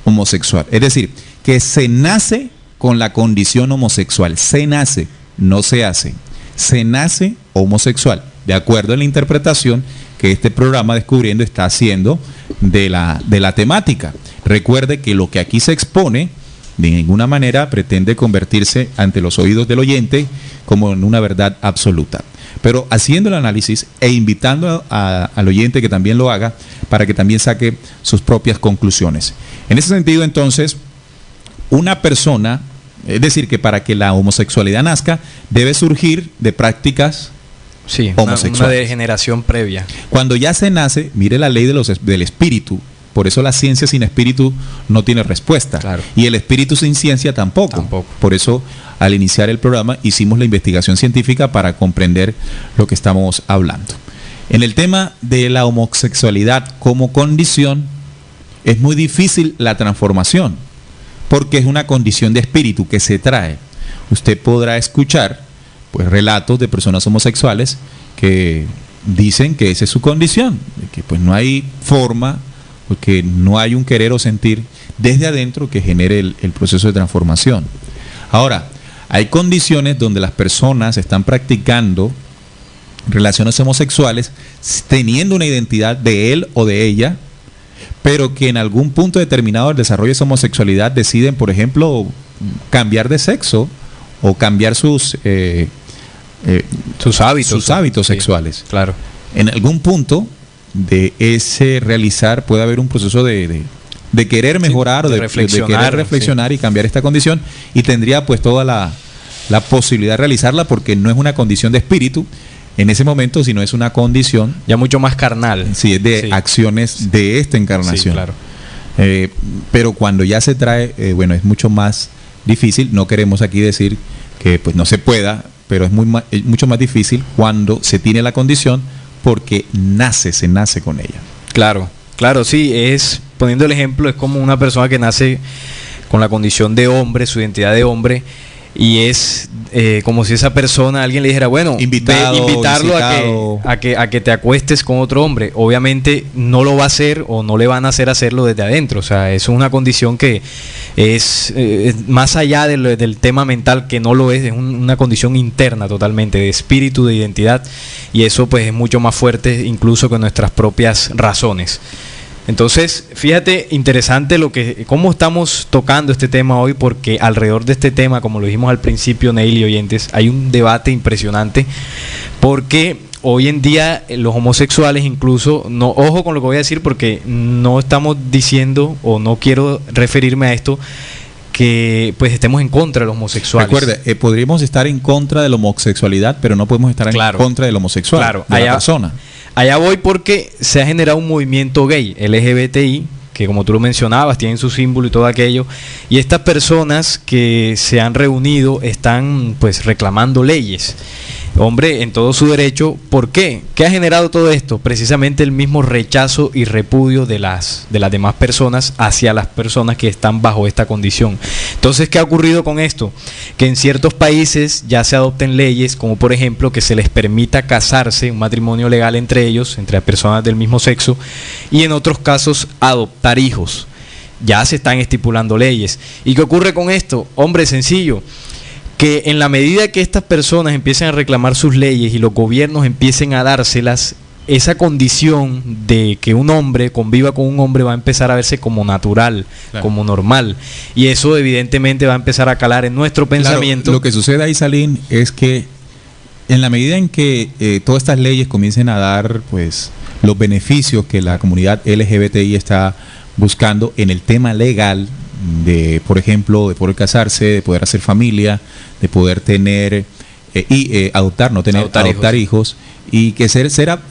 homosexual. Es decir, que se nace con la condición homosexual. Se nace, no se hace. Se nace homosexual, de acuerdo a la interpretación que este programa Descubriendo está haciendo de la temática. Recuerde que lo que aquí se expone de ninguna manera pretende convertirse ante los oídos del oyente como en una verdad absoluta, pero haciendo el análisis e invitando al oyente que también lo haga para que también saque sus propias conclusiones. En ese sentido, entonces, una persona, es decir, que para que la homosexualidad nazca, debe surgir de prácticas homosexuales. Una degeneración previa. Cuando ya se nace, mire la ley del espíritu. Por eso la ciencia sin espíritu no tiene respuesta. Claro. Y el espíritu sin ciencia tampoco. Por eso, al iniciar el programa, hicimos la investigación científica para comprender lo que estamos hablando. En el tema de la homosexualidad como condición, es muy difícil la transformación, porque es una condición de espíritu que se trae. Usted podrá escuchar pues relatos de personas homosexuales que dicen que esa es su condición, que pues no hay forma, porque no hay un querer o sentir desde adentro que genere el proceso de transformación. Ahora, hay condiciones donde las personas están practicando relaciones homosexuales teniendo una identidad de él o de ella, pero que en algún punto determinado del desarrollo de esa homosexualidad deciden, por ejemplo, cambiar de sexo o cambiar sus hábitos sexuales. Claro. En algún punto de ese realizar puede haber un proceso de querer mejorar, o de querer reflexionar y cambiar esta condición, y tendría pues toda la posibilidad de realizarla, porque no es una condición de espíritu en ese momento, sino es una condición ya mucho más carnal. Sí, es de acciones de esta encarnación. Sí, claro. Pero cuando ya se trae, bueno, es mucho más difícil. No queremos aquí decir que pues no se pueda, pero es mucho más difícil cuando se tiene la condición, porque se nace con ella. Claro, sí, poniendo el ejemplo, es como una persona que nace con la condición de hombre, su identidad de hombre, y es como si esa persona, alguien le dijera, bueno, invitarlo a que te acuestes con otro hombre. Obviamente no lo va a hacer, o no le van a hacer hacerlo desde adentro. O sea, es una condición que es más allá del tema mental, que no lo es una condición interna totalmente, de espíritu, de identidad, y eso pues es mucho más fuerte incluso que nuestras propias razones. Entonces, fíjate, interesante cómo estamos tocando este tema hoy, porque alrededor de este tema, como lo dijimos al principio, Neil y oyentes, hay un debate impresionante, porque hoy en día los homosexuales incluso, no, ojo con lo que voy a decir, porque no estamos diciendo, o no quiero referirme a esto, que pues estemos en contra de los homosexuales. Recuerde, podríamos estar en contra de la homosexualidad, pero no podemos estar en contra del homosexual, de la persona. Allá voy, porque se ha generado un movimiento gay, LGBTI, que como tú lo mencionabas, tienen su símbolo y todo aquello, y estas personas que se han reunido están pues reclamando leyes. Hombre, en todo su derecho. ¿Por qué? ¿Qué ha generado todo esto? Precisamente el mismo rechazo y repudio de las demás personas hacia las personas que están bajo esta condición. Entonces, ¿qué ha ocurrido con esto? Que en ciertos países ya se adopten leyes, como por ejemplo que se les permita casarse, un matrimonio legal entre ellos, entre personas del mismo sexo, y en otros casos adoptar hijos. Ya se están estipulando leyes. ¿Y qué ocurre con esto? Hombre, sencillo, que en la medida que estas personas empiecen a reclamar sus leyes y los gobiernos empiecen a dárselas, esa condición de que un hombre conviva con un hombre va a empezar a verse como natural, claro, como normal, y eso evidentemente va a empezar a calar en nuestro pensamiento. Lo que sucede ahí, Salim, es que en la medida en que todas estas leyes comiencen a dar pues los beneficios que la comunidad LGBTI está buscando en el tema legal, de, por ejemplo, de poder casarse, de poder hacer familia, de poder tener adoptar, no tener, adoptar hijos, y que ser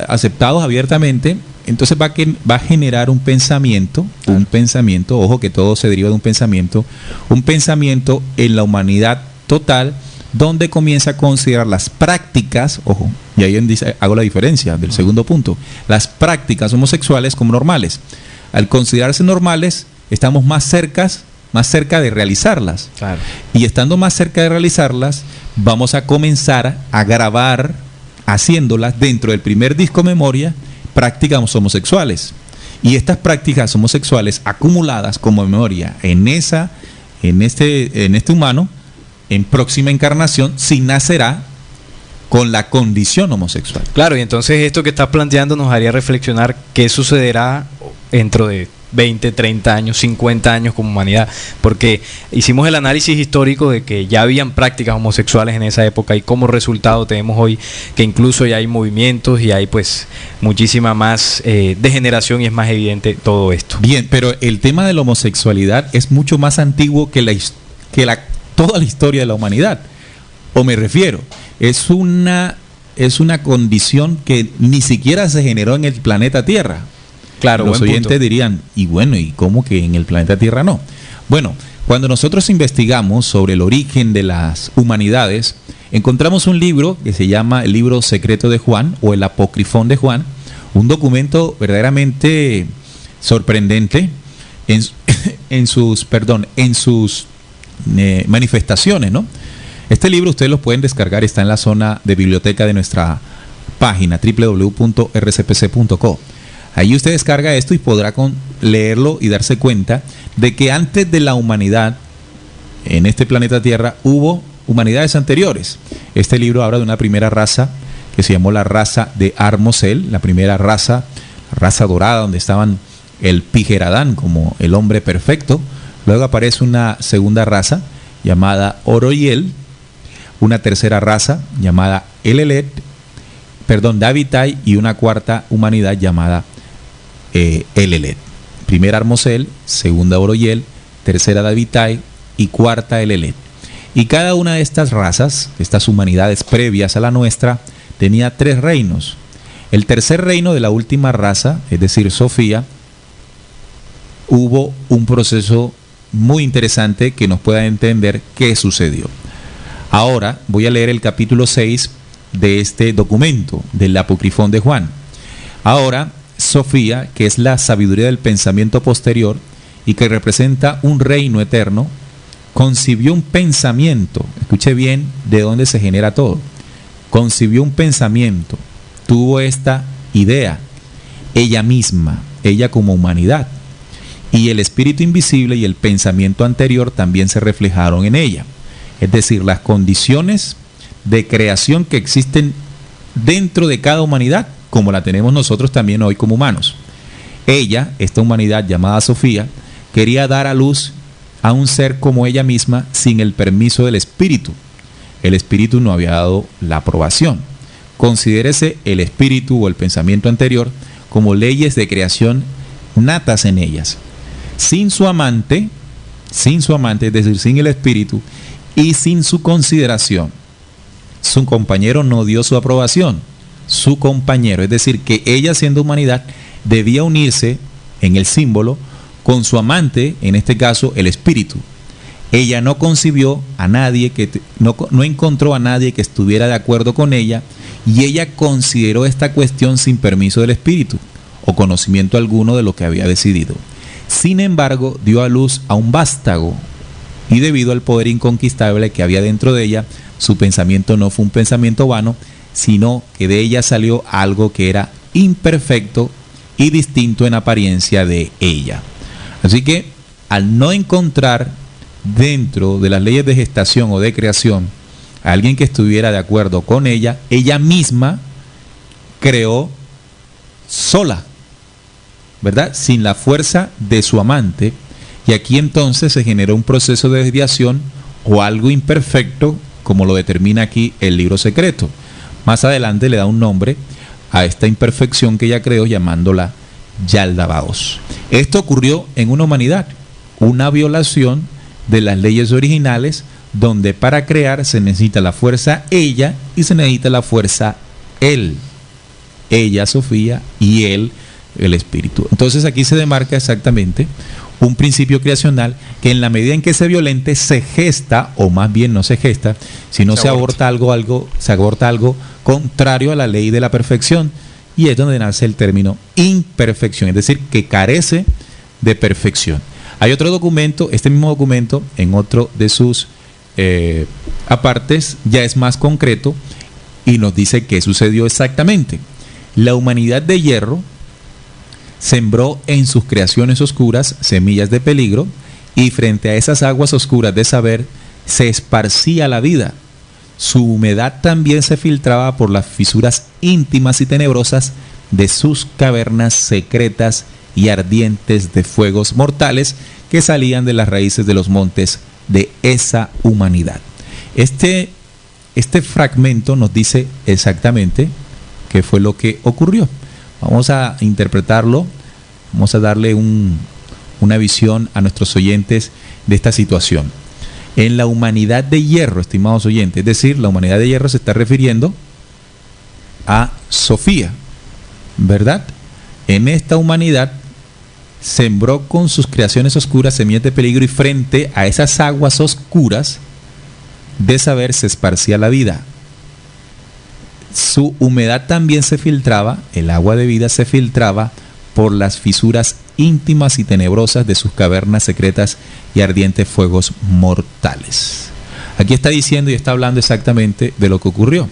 aceptados abiertamente. Entonces va a generar un pensamiento, ojo que todo se deriva de un pensamiento en la humanidad total, donde comienza a considerar las prácticas, ojo, y ahí hago la diferencia del segundo punto, las prácticas homosexuales como normales. Al considerarse normales, estamos más cerca de realizarlas. Claro. Y estando más cerca de realizarlas, vamos a comenzar a grabar, haciéndolas dentro del primer disco memoria, prácticas homosexuales. Y estas prácticas homosexuales acumuladas como memoria en este humano, en próxima encarnación, sí nacerá con la condición homosexual. Claro, y entonces esto que estás planteando nos haría reflexionar qué sucederá dentro de 20, 30 años, 50 años como humanidad, porque hicimos el análisis histórico de que ya habían prácticas homosexuales en esa época, y como resultado tenemos hoy que incluso ya hay movimientos y hay pues muchísima más degeneración, y es más evidente todo esto. Bien, pero el tema de la homosexualidad es mucho más antiguo que toda la historia de la humanidad. O me refiero, es una condición que ni siquiera se generó en el planeta Tierra. Claro, los oyentes dirían, ¿y cómo que en el planeta Tierra no? Bueno, cuando nosotros investigamos sobre el origen de las humanidades, encontramos un libro que se llama el Libro Secreto de Juan, o el Apocrifón de Juan, un documento verdaderamente sorprendente en sus manifestaciones, ¿no? Este libro ustedes lo pueden descargar, está en la zona de biblioteca de nuestra página www.rcpc.co. Ahí usted descarga esto y podrá leerlo y darse cuenta de que antes de la humanidad en este planeta Tierra hubo humanidades anteriores. Este libro habla de una primera raza que se llamó la raza de Armosel, la primera raza dorada, donde estaban el Pijeradán como el hombre perfecto. Luego aparece una segunda raza llamada Oroyel, una tercera raza llamada Davitai, y una cuarta humanidad llamada Elelet. Primera Armosel, segunda Oroyel, tercera Davitai y cuarta Elelet. Y cada una de estas razas, estas humanidades previas a la nuestra, tenía 3 reinos. El tercer reino de la última raza, es decir, Sofía, hubo un proceso muy interesante que nos pueda entender qué sucedió. Ahora voy a leer el capítulo 6 de este documento del Apocrifón de Juan. Ahora, Sofía, que es la sabiduría del pensamiento posterior y que representa un reino eterno, concibió un pensamiento. Escuche bien de dónde se genera todo. Concibió un pensamiento, tuvo esta idea, ella misma, ella como humanidad. Y el espíritu invisible y el pensamiento anterior también se reflejaron en ella. Es decir, las condiciones de creación que existen dentro de cada humanidad, como la tenemos nosotros también hoy como humanos. Ella, esta humanidad llamada Sofía, quería dar a luz a un ser como ella misma sin el permiso del espíritu. El espíritu no había dado la aprobación. Considérese el espíritu o el pensamiento anterior como leyes de creación natas en ellas. Sin su amante, es decir, sin el espíritu y sin su consideración. Su compañero no dio su aprobación. Su compañero, es decir, que ella siendo humanidad debía unirse en el símbolo con su amante, en este caso el espíritu. Ella no concibió a nadie, no encontró a nadie que estuviera de acuerdo con ella, y ella consideró esta cuestión sin permiso del espíritu o conocimiento alguno de lo que había decidido. Sin embargo, dio a luz a un vástago, y debido al poder inconquistable que había dentro de ella, su pensamiento no fue un pensamiento vano, sino que de ella salió algo que era imperfecto y distinto en apariencia de ella. Así que, al no encontrar dentro de las leyes de gestación o de creación a alguien que estuviera de acuerdo con ella, ella misma creó sola, ¿verdad? Sin la fuerza de su amante, y aquí entonces se generó un proceso de desviación o algo imperfecto, como lo determina aquí el libro secreto. Más adelante le da un nombre a esta imperfección que ella creó, llamándola Yaldabaoth. Esto ocurrió en una humanidad, una violación de las leyes originales, donde para crear se necesita la fuerza ella y se necesita la fuerza él. Ella, Sofía, y él, el espíritu. Entonces aquí se demarca exactamente un principio creacional que en la medida en que se violente se gesta, o más bien no se gesta, sino se aborta algo contrario a la ley de la perfección, y es donde nace el término imperfección, es decir, que carece de perfección. Hay otro documento, este mismo documento, en otro de sus apartes, ya es más concreto y nos dice qué sucedió exactamente. La humanidad de hierro sembró en sus creaciones oscuras semillas de peligro, y frente a esas aguas oscuras de saber se esparcía la vida. Su humedad también se filtraba por las fisuras íntimas y tenebrosas de sus cavernas secretas y ardientes de fuegos mortales que salían de las raíces de los montes de esa humanidad. Este fragmento nos dice exactamente qué fue lo que ocurrió. Vamos a interpretarlo, vamos a darle una visión a nuestros oyentes de esta situación. En la humanidad de hierro, estimados oyentes, es decir, la humanidad de hierro se está refiriendo a Sofía, ¿verdad? En esta humanidad sembró con sus creaciones oscuras semillas de peligro, y frente a esas aguas oscuras de saber se esparcía la vida. Su humedad también se filtraba, el agua de vida se filtraba por las fisuras íntimas y tenebrosas de sus cavernas secretas y ardientes fuegos mortales. Aquí está diciendo y está hablando exactamente de lo que ocurrió.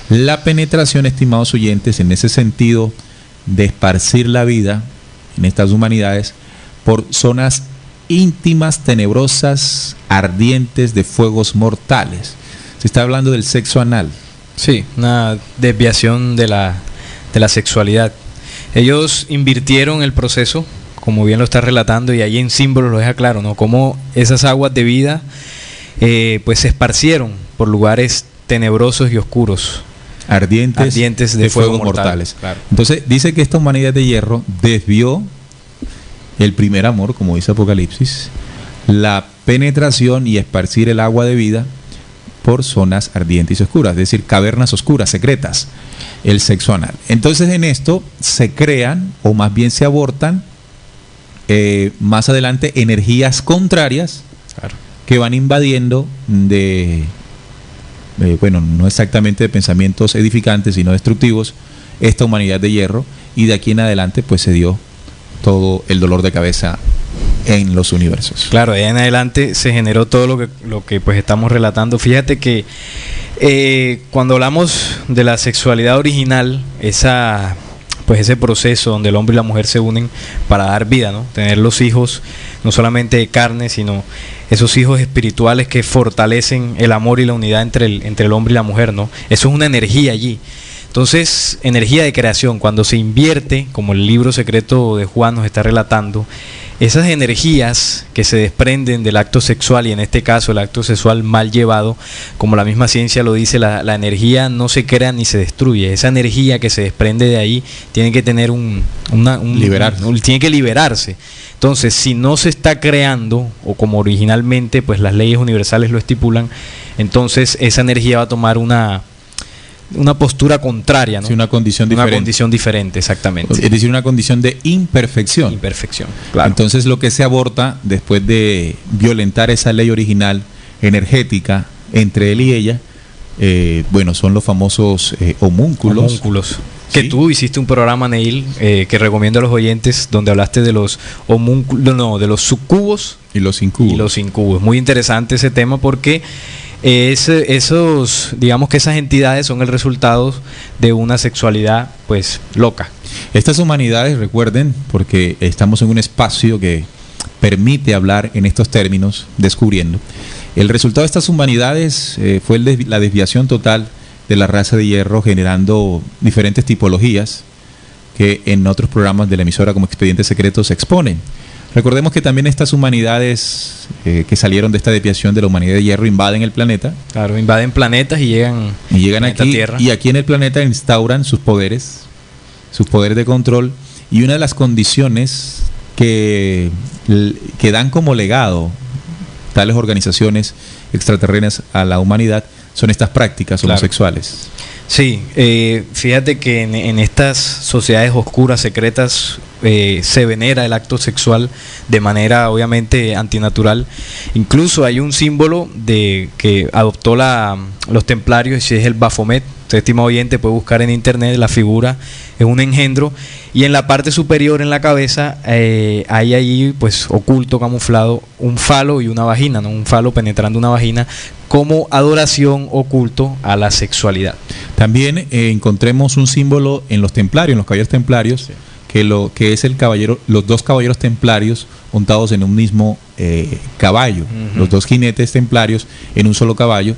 La penetración, estimados oyentes, en ese sentido de esparcir la vida en estas humanidades por zonas íntimas, tenebrosas, ardientes de fuegos mortales. Se está hablando del sexo anal. Sí, una desviación de la sexualidad. Ellos invirtieron el proceso, como bien lo está relatando, y ahí en símbolos lo deja claro, ¿no? Cómo esas aguas de vida pues se esparcieron por lugares tenebrosos y oscuros. Ardientes de fuegos mortales. Claro. Entonces dice que esta humanidad de hierro desvió el primer amor, como dice Apocalipsis, la penetración y esparcir el agua de vida por zonas ardientes y oscuras, es decir, cavernas oscuras, secretas, el sexo anal. Entonces en esto se crean, o más bien se abortan, más adelante energías contrarias, claro, que van invadiendo bueno, no exactamente de pensamientos edificantes, sino destructivos, esta humanidad de hierro, y de aquí en adelante pues se dio todo el dolor de cabeza en los universos. Claro, de ahí en adelante se generó todo lo que pues estamos relatando. Fíjate que cuando hablamos de la sexualidad original, ese proceso donde el hombre y la mujer se unen para dar vida, ¿no? Tener los hijos, no solamente de carne, sino esos hijos espirituales que fortalecen el amor y la unidad entre el hombre y la mujer, ¿no? Eso es una energía allí. Entonces, energía de creación, cuando se invierte, como el libro secreto de Juan nos está relatando, esas energías que se desprenden del acto sexual, y en este caso el acto sexual mal llevado, como la misma ciencia lo dice, la energía no se crea ni se destruye. Esa energía que se desprende de ahí tiene que tener tiene que liberarse. Entonces, si no se está creando, o como originalmente pues las leyes universales lo estipulan, entonces esa energía va a tomar una postura contraria, ¿no? Sí, una condición diferente. Una condición diferente, exactamente. Es decir, una condición de imperfección. Imperfección, claro. Entonces lo que se aborta después de violentar esa ley original energética entre él y ella, bueno, son los famosos homúnculos. Que ¿sí? Tú hiciste un programa, Neil, que recomiendo a los oyentes, donde hablaste de los homúnculos, de los sucubos y los incubos. Muy interesante ese tema, porque digamos que esas entidades son el resultado de una sexualidad pues loca. Estas humanidades, recuerden, porque estamos en un espacio que permite hablar en estos términos, descubriendo, el resultado de estas humanidades fue la desviación total de la raza de hierro, generando diferentes tipologías que en otros programas de la emisora como Expedientes Secretos se exponen. Recordemos que también estas humanidades que salieron de esta desviación de la humanidad de hierro invaden el planeta. Claro, invaden planetas y llegan aquí, Tierra. Y aquí en el planeta instauran sus poderes de control, y una de las condiciones que dan como legado tales organizaciones extraterrenas a la humanidad son estas prácticas homosexuales. Sí, fíjate que en estas sociedades oscuras, secretas, se venera el acto sexual de manera obviamente antinatural. Incluso hay un símbolo que adoptó los templarios, y es el Baphomet. Usted, estimado oyente, puede buscar en internet la figura, es un engendro, y en la parte superior, en la cabeza, hay ahí pues oculto, camuflado, un falo y una vagina, ¿no? Un falo penetrando una vagina, como adoración oculto a la sexualidad. También encontremos un símbolo en los templarios, en los caballeros templarios, sí, que es los dos caballeros templarios montados en un mismo caballo, los dos jinetes templarios en un solo caballo,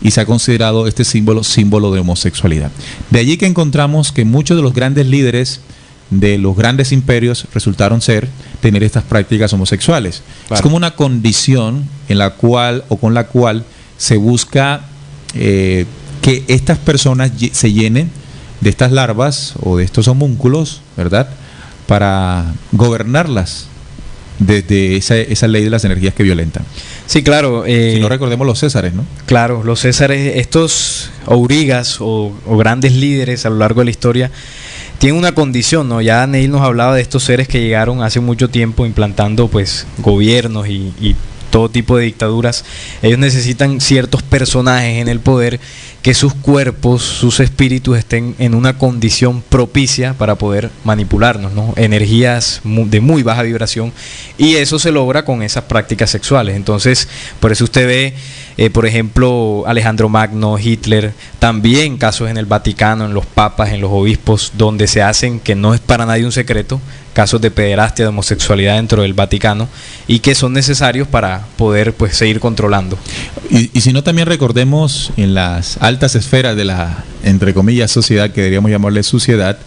y se ha considerado este símbolo de homosexualidad. De allí que encontramos que muchos de los grandes líderes de los grandes imperios resultaron tener estas prácticas homosexuales. Claro. Es como una condición en la cual o con la cual se busca que estas personas se llenen de estas larvas o de estos homúnculos, ¿verdad?, para gobernarlas desde esa ley de las energías que violentan. Sí, claro. Si no, recordemos los Césares, ¿no? Claro, los Césares, estos aurigas o grandes líderes a lo largo de la historia, tienen una condición, ¿no? Ya Neil nos hablaba de estos seres que llegaron hace mucho tiempo implantando pues gobiernos y todo tipo de dictaduras. Ellos necesitan ciertos personajes en el poder, que sus cuerpos, sus espíritus estén en una condición propicia para poder manipularnos, ¿no? Energías de muy baja vibración, y eso se logra con esas prácticas sexuales. Entonces, por eso usted ve, por ejemplo, Alejandro Magno, Hitler, también casos en el Vaticano, en los papas, en los obispos, donde se hacen, que no es para nadie un secreto, casos de pederastia, de homosexualidad dentro del Vaticano, y que son necesarios para poder pues seguir controlando. Y si no, también recordemos en las altas esferas de la, entre comillas, sociedad, que deberíamos llamarle suciedad,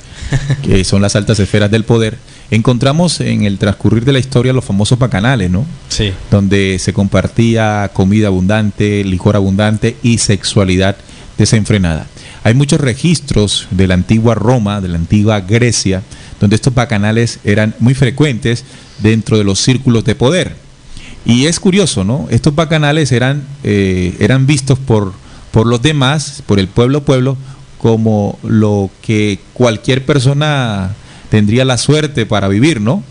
que son las altas esferas del poder, encontramos en el transcurrir de la historia los famosos bacanales, ¿no? Sí. Donde se compartía comida abundante, licor abundante y sexualidad desenfrenada. Hay muchos registros de la antigua Roma, de la antigua Grecia, donde estos bacanales eran muy frecuentes dentro de los círculos de poder. Y es curioso, ¿no? Estos bacanales eran vistos por los demás, por el pueblo, como lo que cualquier persona tendría la suerte para vivir, ¿no?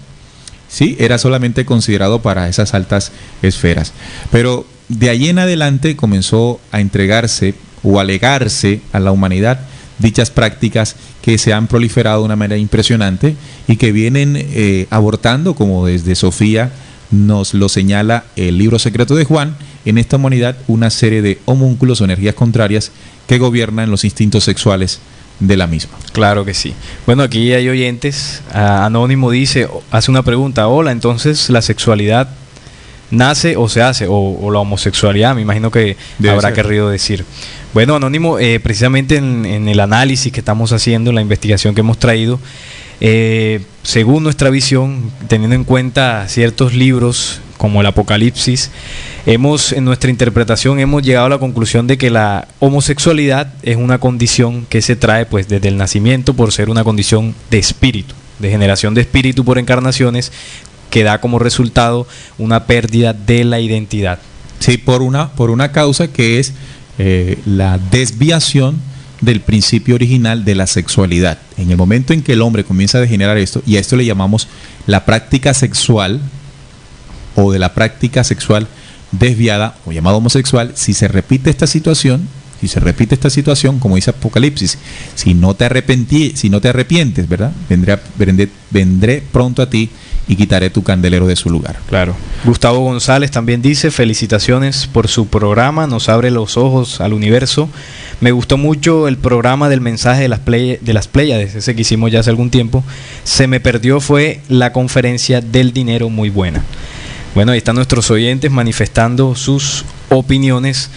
Sí, era solamente considerado para esas altas esferas. Pero de allí en adelante comenzó a entregarse o a legarse a la humanidad dichas prácticas que se han proliferado de una manera impresionante y que vienen abortando, como desde Sofía nos lo señala el libro secreto de Juan, en esta humanidad una serie de homúnculos o energías contrarias que gobiernan los instintos sexuales de la misma. Claro que sí. Bueno, aquí hay oyentes. Anónimo dice, hace una pregunta: hola, entonces la sexualidad nace o se hace, o la homosexualidad, me imagino que habrá querido decir. Bueno, Anónimo, precisamente en el análisis que estamos haciendo, en la investigación que hemos traído, según nuestra visión, teniendo en cuenta ciertos libros como el Apocalipsis, en nuestra interpretación hemos llegado a la conclusión de que la homosexualidad es una condición que se trae pues desde el nacimiento, por ser una condición de espíritu, de generación de espíritu por encarnaciones, que da como resultado una pérdida de la identidad. Sí, por una causa que es la desviación del principio original de la sexualidad. En el momento en que el hombre comienza a degenerar esto, y a esto le llamamos la práctica sexual, o de la práctica sexual desviada, o llamado homosexual, si se repite esta situación, como dice Apocalipsis, si no te arrepientes, ¿verdad? Vendré pronto a ti y quitaré tu candelero de su lugar. Claro. Gustavo González también dice: felicitaciones por su programa, nos abre los ojos al universo. Me gustó mucho el programa del mensaje de las Pléyades, ese que hicimos ya hace algún tiempo. Se me perdió, fue la conferencia del dinero, muy buena. Bueno, ahí están nuestros oyentes manifestando sus opiniones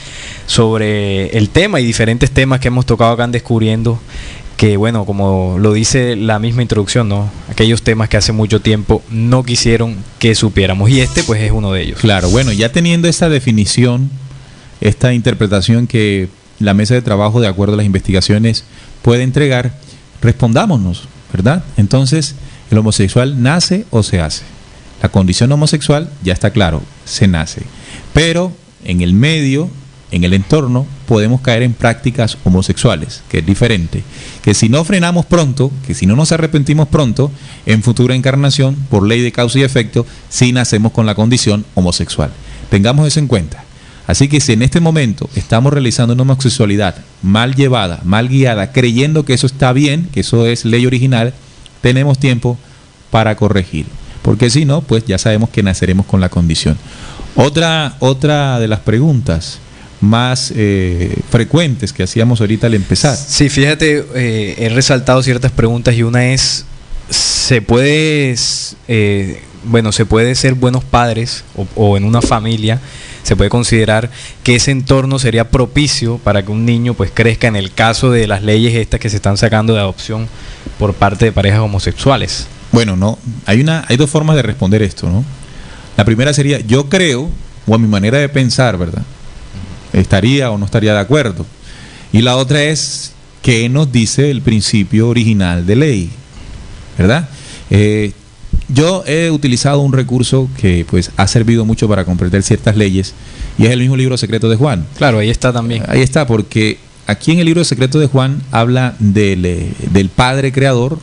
sobre el tema y diferentes temas que hemos tocado acá en Descubriendo, que bueno, como lo dice la misma introducción, ¿no? Aquellos temas que hace mucho tiempo no quisieron que supiéramos, y este pues es uno de ellos. Claro, bueno, ya teniendo esta definición, esta interpretación que la mesa de trabajo, de acuerdo a las investigaciones, puede entregar, respondámonos, ¿verdad? Entonces, ¿el homosexual nace o se hace? La condición homosexual, ya está claro, se nace. Pero en el medio, en el entorno, podemos caer en prácticas homosexuales, que es diferente. Que si no frenamos pronto, que si no nos arrepentimos pronto, en futura encarnación, por ley de causa y efecto, sí nacemos con la condición homosexual. Tengamos eso en cuenta. Así que si en este momento estamos realizando una homosexualidad mal llevada, mal guiada, creyendo que eso está bien, que eso es ley original, tenemos tiempo para corregir. Porque si no, pues ya sabemos que naceremos con la condición. Otra de las preguntas más frecuentes que hacíamos ahorita al empezar. Sí, fíjate, he resaltado ciertas preguntas y una es, ¿se puede ser buenos padres o en una familia? ¿Se puede considerar que ese entorno sería propicio para que un niño pues crezca en el caso de las leyes estas que se están sacando de adopción por parte de parejas homosexuales? Bueno, no, hay dos formas de responder esto, ¿no? La primera sería, yo creo, o a mi manera de pensar, ¿verdad? ¿Estaría o no estaría de acuerdo? Y la otra es, ¿qué nos dice el principio original de ley? ¿Verdad? Yo he utilizado un recurso que pues ha servido mucho para comprender ciertas leyes, y es el mismo libro secreto de Juan. Claro, ahí está también. Ahí está, porque aquí en el libro secreto de Juan habla del Padre Creador,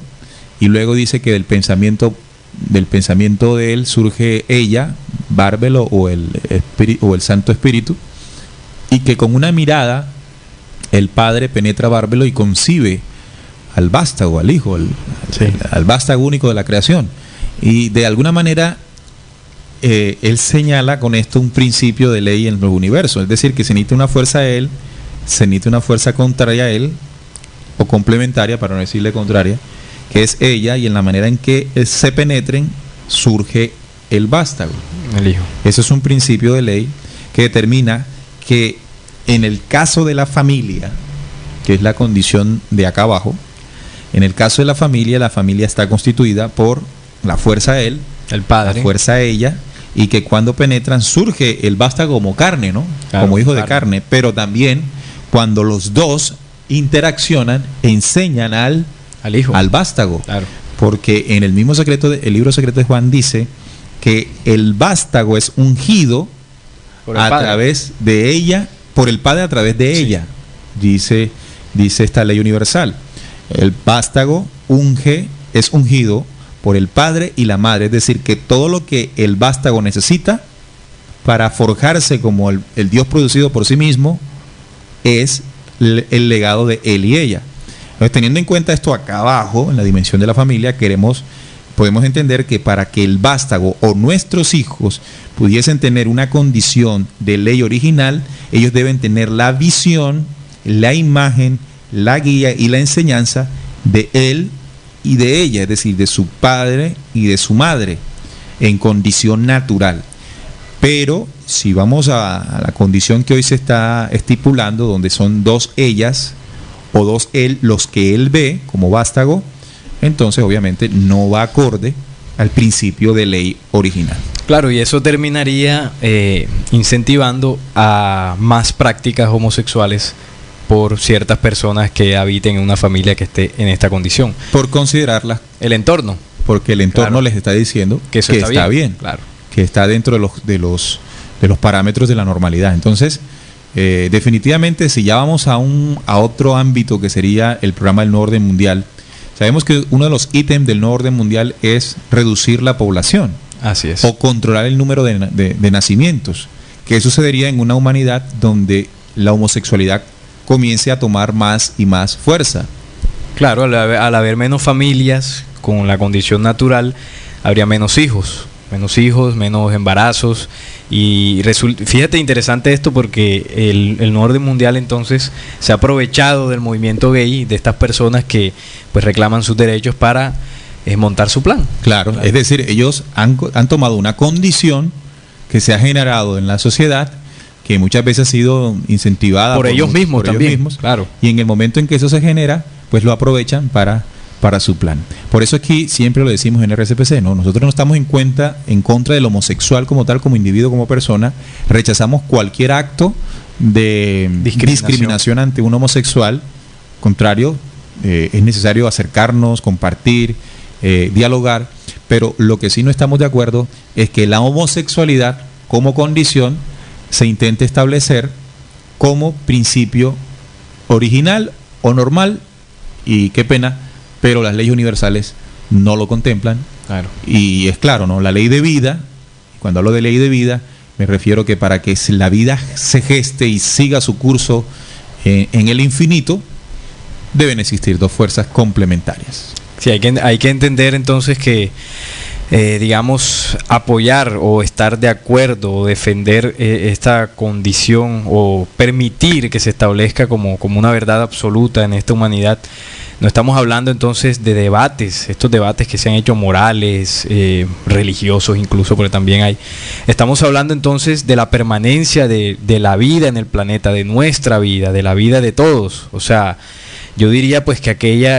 y luego dice que del pensamiento de él surge ella, Bárbelo o el Santo Espíritu, y que con una mirada el Padre penetra Bárbelo y concibe al vástago, al Hijo, al vástago único de la creación. Y de alguna manera él señala con esto un principio de ley en el universo, es decir, que se necesita una fuerza a él, se necesita una fuerza contraria a él, o complementaria, para no decirle contraria, que es ella, y en la manera en que se penetren surge el vástago, el Hijo. Eso es un principio de ley que determina que en el caso de la familia, que es la condición de acá abajo, en el caso de la familia está constituida por la fuerza a él, el Padre, la fuerza a ella, y que cuando penetran surge el vástago como carne, ¿no? Claro, como hijo de carne, pero también cuando los dos interaccionan, enseñan al Hijo, al vástago. Claro. Porque en el mismo el libro secreto de Juan dice que el vástago es ungido a través de ella, por el Padre a través de ella, dice esta ley universal. El vástago es ungido por el Padre y la Madre, es decir, que todo lo que el vástago necesita para forjarse como el Dios producido por sí mismo es el legado de él y ella. Entonces, teniendo en cuenta esto acá abajo, en la dimensión de la familia, podemos entender que para que el vástago o nuestros hijos pudiesen tener una condición de ley original, ellos deben tener la visión, la imagen, la guía y la enseñanza de él y de ella, es decir, de su padre y de su madre, en condición natural. Pero si vamos a la condición que hoy se está estipulando, donde son dos ellas o dos él, los que él ve como vástago, entonces obviamente no va acorde al principio de ley original. Claro, y eso terminaría incentivando a más prácticas homosexuales por ciertas personas que habiten en una familia que esté en esta condición. Por considerarla el entorno. Porque el entorno les está diciendo que eso está bien, claro, que está dentro de los parámetros de la normalidad. Entonces, definitivamente, si ya vamos a otro ámbito que sería el programa del nuevo orden mundial, sabemos que uno de los ítems del nuevo orden mundial es reducir la población. Así es. O controlar el número de nacimientos. ¿Qué sucedería en una humanidad donde la homosexualidad comience a tomar más y más fuerza? Claro, al haber menos familias con la condición natural, habría menos hijos, menos embarazos. Y fíjate, interesante esto, porque el nuevo orden mundial entonces se ha aprovechado del movimiento gay, de estas personas que pues reclaman sus derechos para montar su plan. Claro, es decir, ellos han tomado una condición que se ha generado en la sociedad, que muchas veces ha sido incentivada por ellos mismos también. Claro. Y en el momento en que eso se genera, pues lo aprovechan para su plan. Por eso aquí siempre lo decimos en RCPC, ¿no? Nosotros no estamos en contra del homosexual como tal, como individuo, como persona. Rechazamos cualquier acto de discriminación ante un homosexual. Contrario, es necesario acercarnos, compartir, dialogar, pero lo que sí no estamos de acuerdo es que la homosexualidad como condición se intente establecer como principio original o normal, y qué pena, pero las leyes universales no lo contemplan. Claro. Y es claro, ¿no? La ley de vida, cuando hablo de ley de vida, me refiero que para que la vida se geste y siga su curso en el infinito, deben existir dos fuerzas complementarias. Sí, hay que entender entonces que, digamos, apoyar o estar de acuerdo o defender esta condición o permitir que se establezca como una verdad absoluta en esta humanidad. No estamos hablando entonces de debates, estos debates que se han hecho morales, religiosos incluso, porque también hay. Estamos hablando entonces de la permanencia de la vida en el planeta, de nuestra vida, de la vida de todos. O sea, yo diría pues que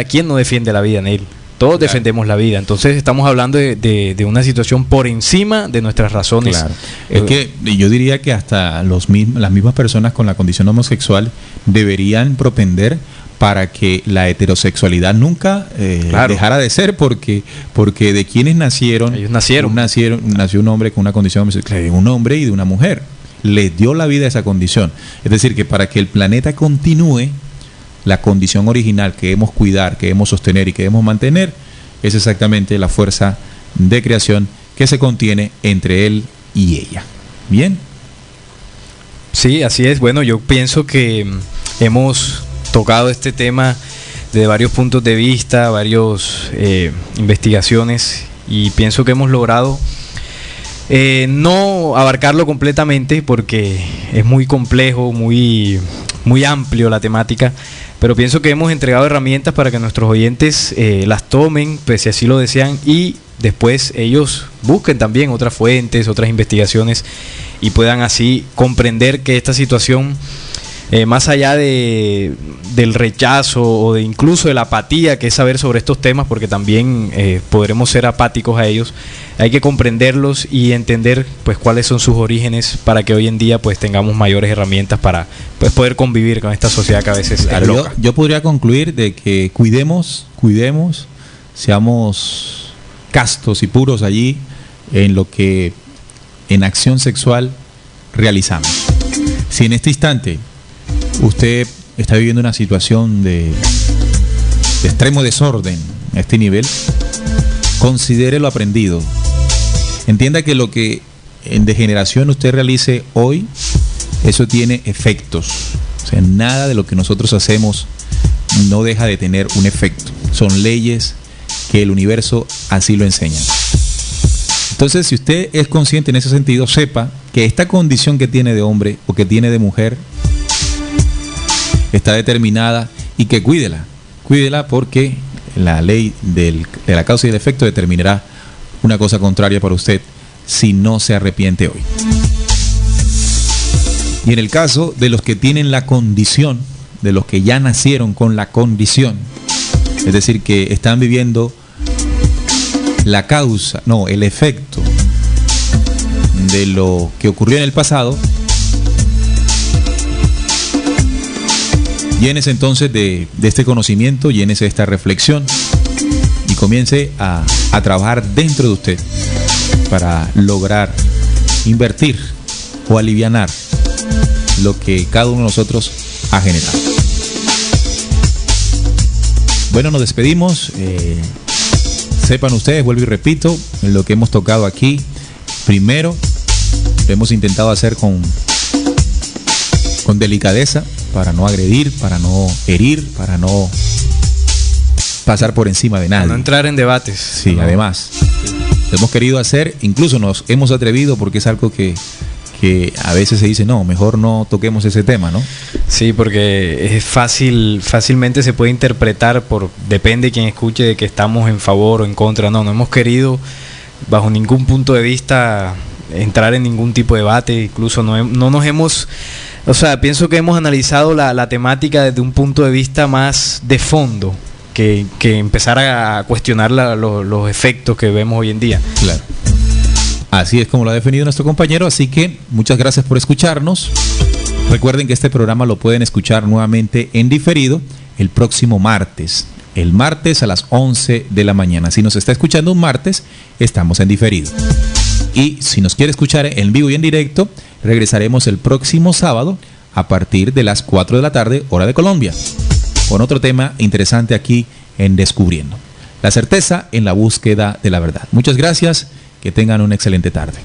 ¿quién no defiende la vida, Neil? Todos defendemos la vida. Entonces estamos hablando de una situación por encima de nuestras razones. Claro. Es que yo diría que hasta las mismas personas con la condición homosexual deberían propender para que la heterosexualidad nunca dejara de ser, porque de quienes nacieron, ellos nacieron. Nació un hombre con una condición homosexual, un hombre y de una mujer. Les dio la vida a esa condición. Es decir, que para que el planeta continúe, la condición original que debemos cuidar, que debemos sostener y que debemos mantener, es exactamente la fuerza de creación que se contiene entre él y ella. ¿Bien? Sí, así es. Bueno, yo pienso que hemos tocado este tema desde varios puntos de vista, varias investigaciones, y pienso que hemos logrado no abarcarlo completamente porque es muy complejo, muy amplio la temática, pero pienso que hemos entregado herramientas para que nuestros oyentes las tomen, pues si así lo desean, y después ellos busquen también otras fuentes, otras investigaciones, y puedan así comprender que esta situación, más allá del rechazo o de incluso de la apatía que es saber sobre estos temas, porque también podremos ser apáticos a ellos, hay que comprenderlos y entender pues cuáles son sus orígenes, para que hoy en día pues tengamos mayores herramientas para pues poder convivir con esta sociedad que a veces es loca. Yo podría concluir de que cuidemos, seamos castos y puros allí en lo que en acción sexual realizamos. Si en este instante usted está viviendo una situación de extremo desorden a este nivel, considere lo aprendido. Entienda que lo que en degeneración usted realice hoy, eso tiene efectos. O sea, nada de lo que nosotros hacemos no deja de tener un efecto. Son leyes que el universo así lo enseña. Entonces, si usted es consciente en ese sentido, sepa que esta condición que tiene de hombre o que tiene de mujer está determinada, y que cuídela porque la ley de la causa y el efecto determinará una cosa contraria para usted si no se arrepiente hoy. Y en el caso de los que tienen la condición, de los que ya nacieron con la condición, es decir, que están viviendo el efecto de lo que ocurrió en el pasado, llénese entonces de este conocimiento, llénese de esta reflexión y comience a trabajar dentro de usted para lograr invertir o alivianar lo que cada uno de nosotros ha generado. Bueno, nos despedimos. Sepan ustedes, vuelvo y repito, en lo que hemos tocado aquí, primero lo hemos intentado hacer con delicadeza, para no agredir, para no herir, para no pasar por encima de nadie. Para no entrar en debates. Sí, no. Además, lo hemos querido hacer, incluso nos hemos atrevido, porque es algo que a veces se dice, no, mejor no toquemos ese tema, ¿no? Sí, porque es fácilmente se puede interpretar depende de quien escuche, de que estamos en favor o en contra. No hemos querido bajo ningún punto de vista entrar en ningún tipo de debate, incluso no nos hemos... O sea, pienso que hemos analizado la temática desde un punto de vista más de fondo que empezar a cuestionar los efectos que vemos hoy en día. Claro. Así es como lo ha definido nuestro compañero, así que muchas gracias por escucharnos. Recuerden que este programa lo pueden escuchar nuevamente en diferido el próximo martes. El martes a las 11 de la mañana. Si nos está escuchando un martes, estamos en diferido. Y si nos quiere escuchar en vivo y en directo, regresaremos el próximo sábado a partir de las 4 de la tarde, hora de Colombia, con otro tema interesante aquí en Descubriendo. La certeza en la búsqueda de la verdad. Muchas gracias, que tengan una excelente tarde.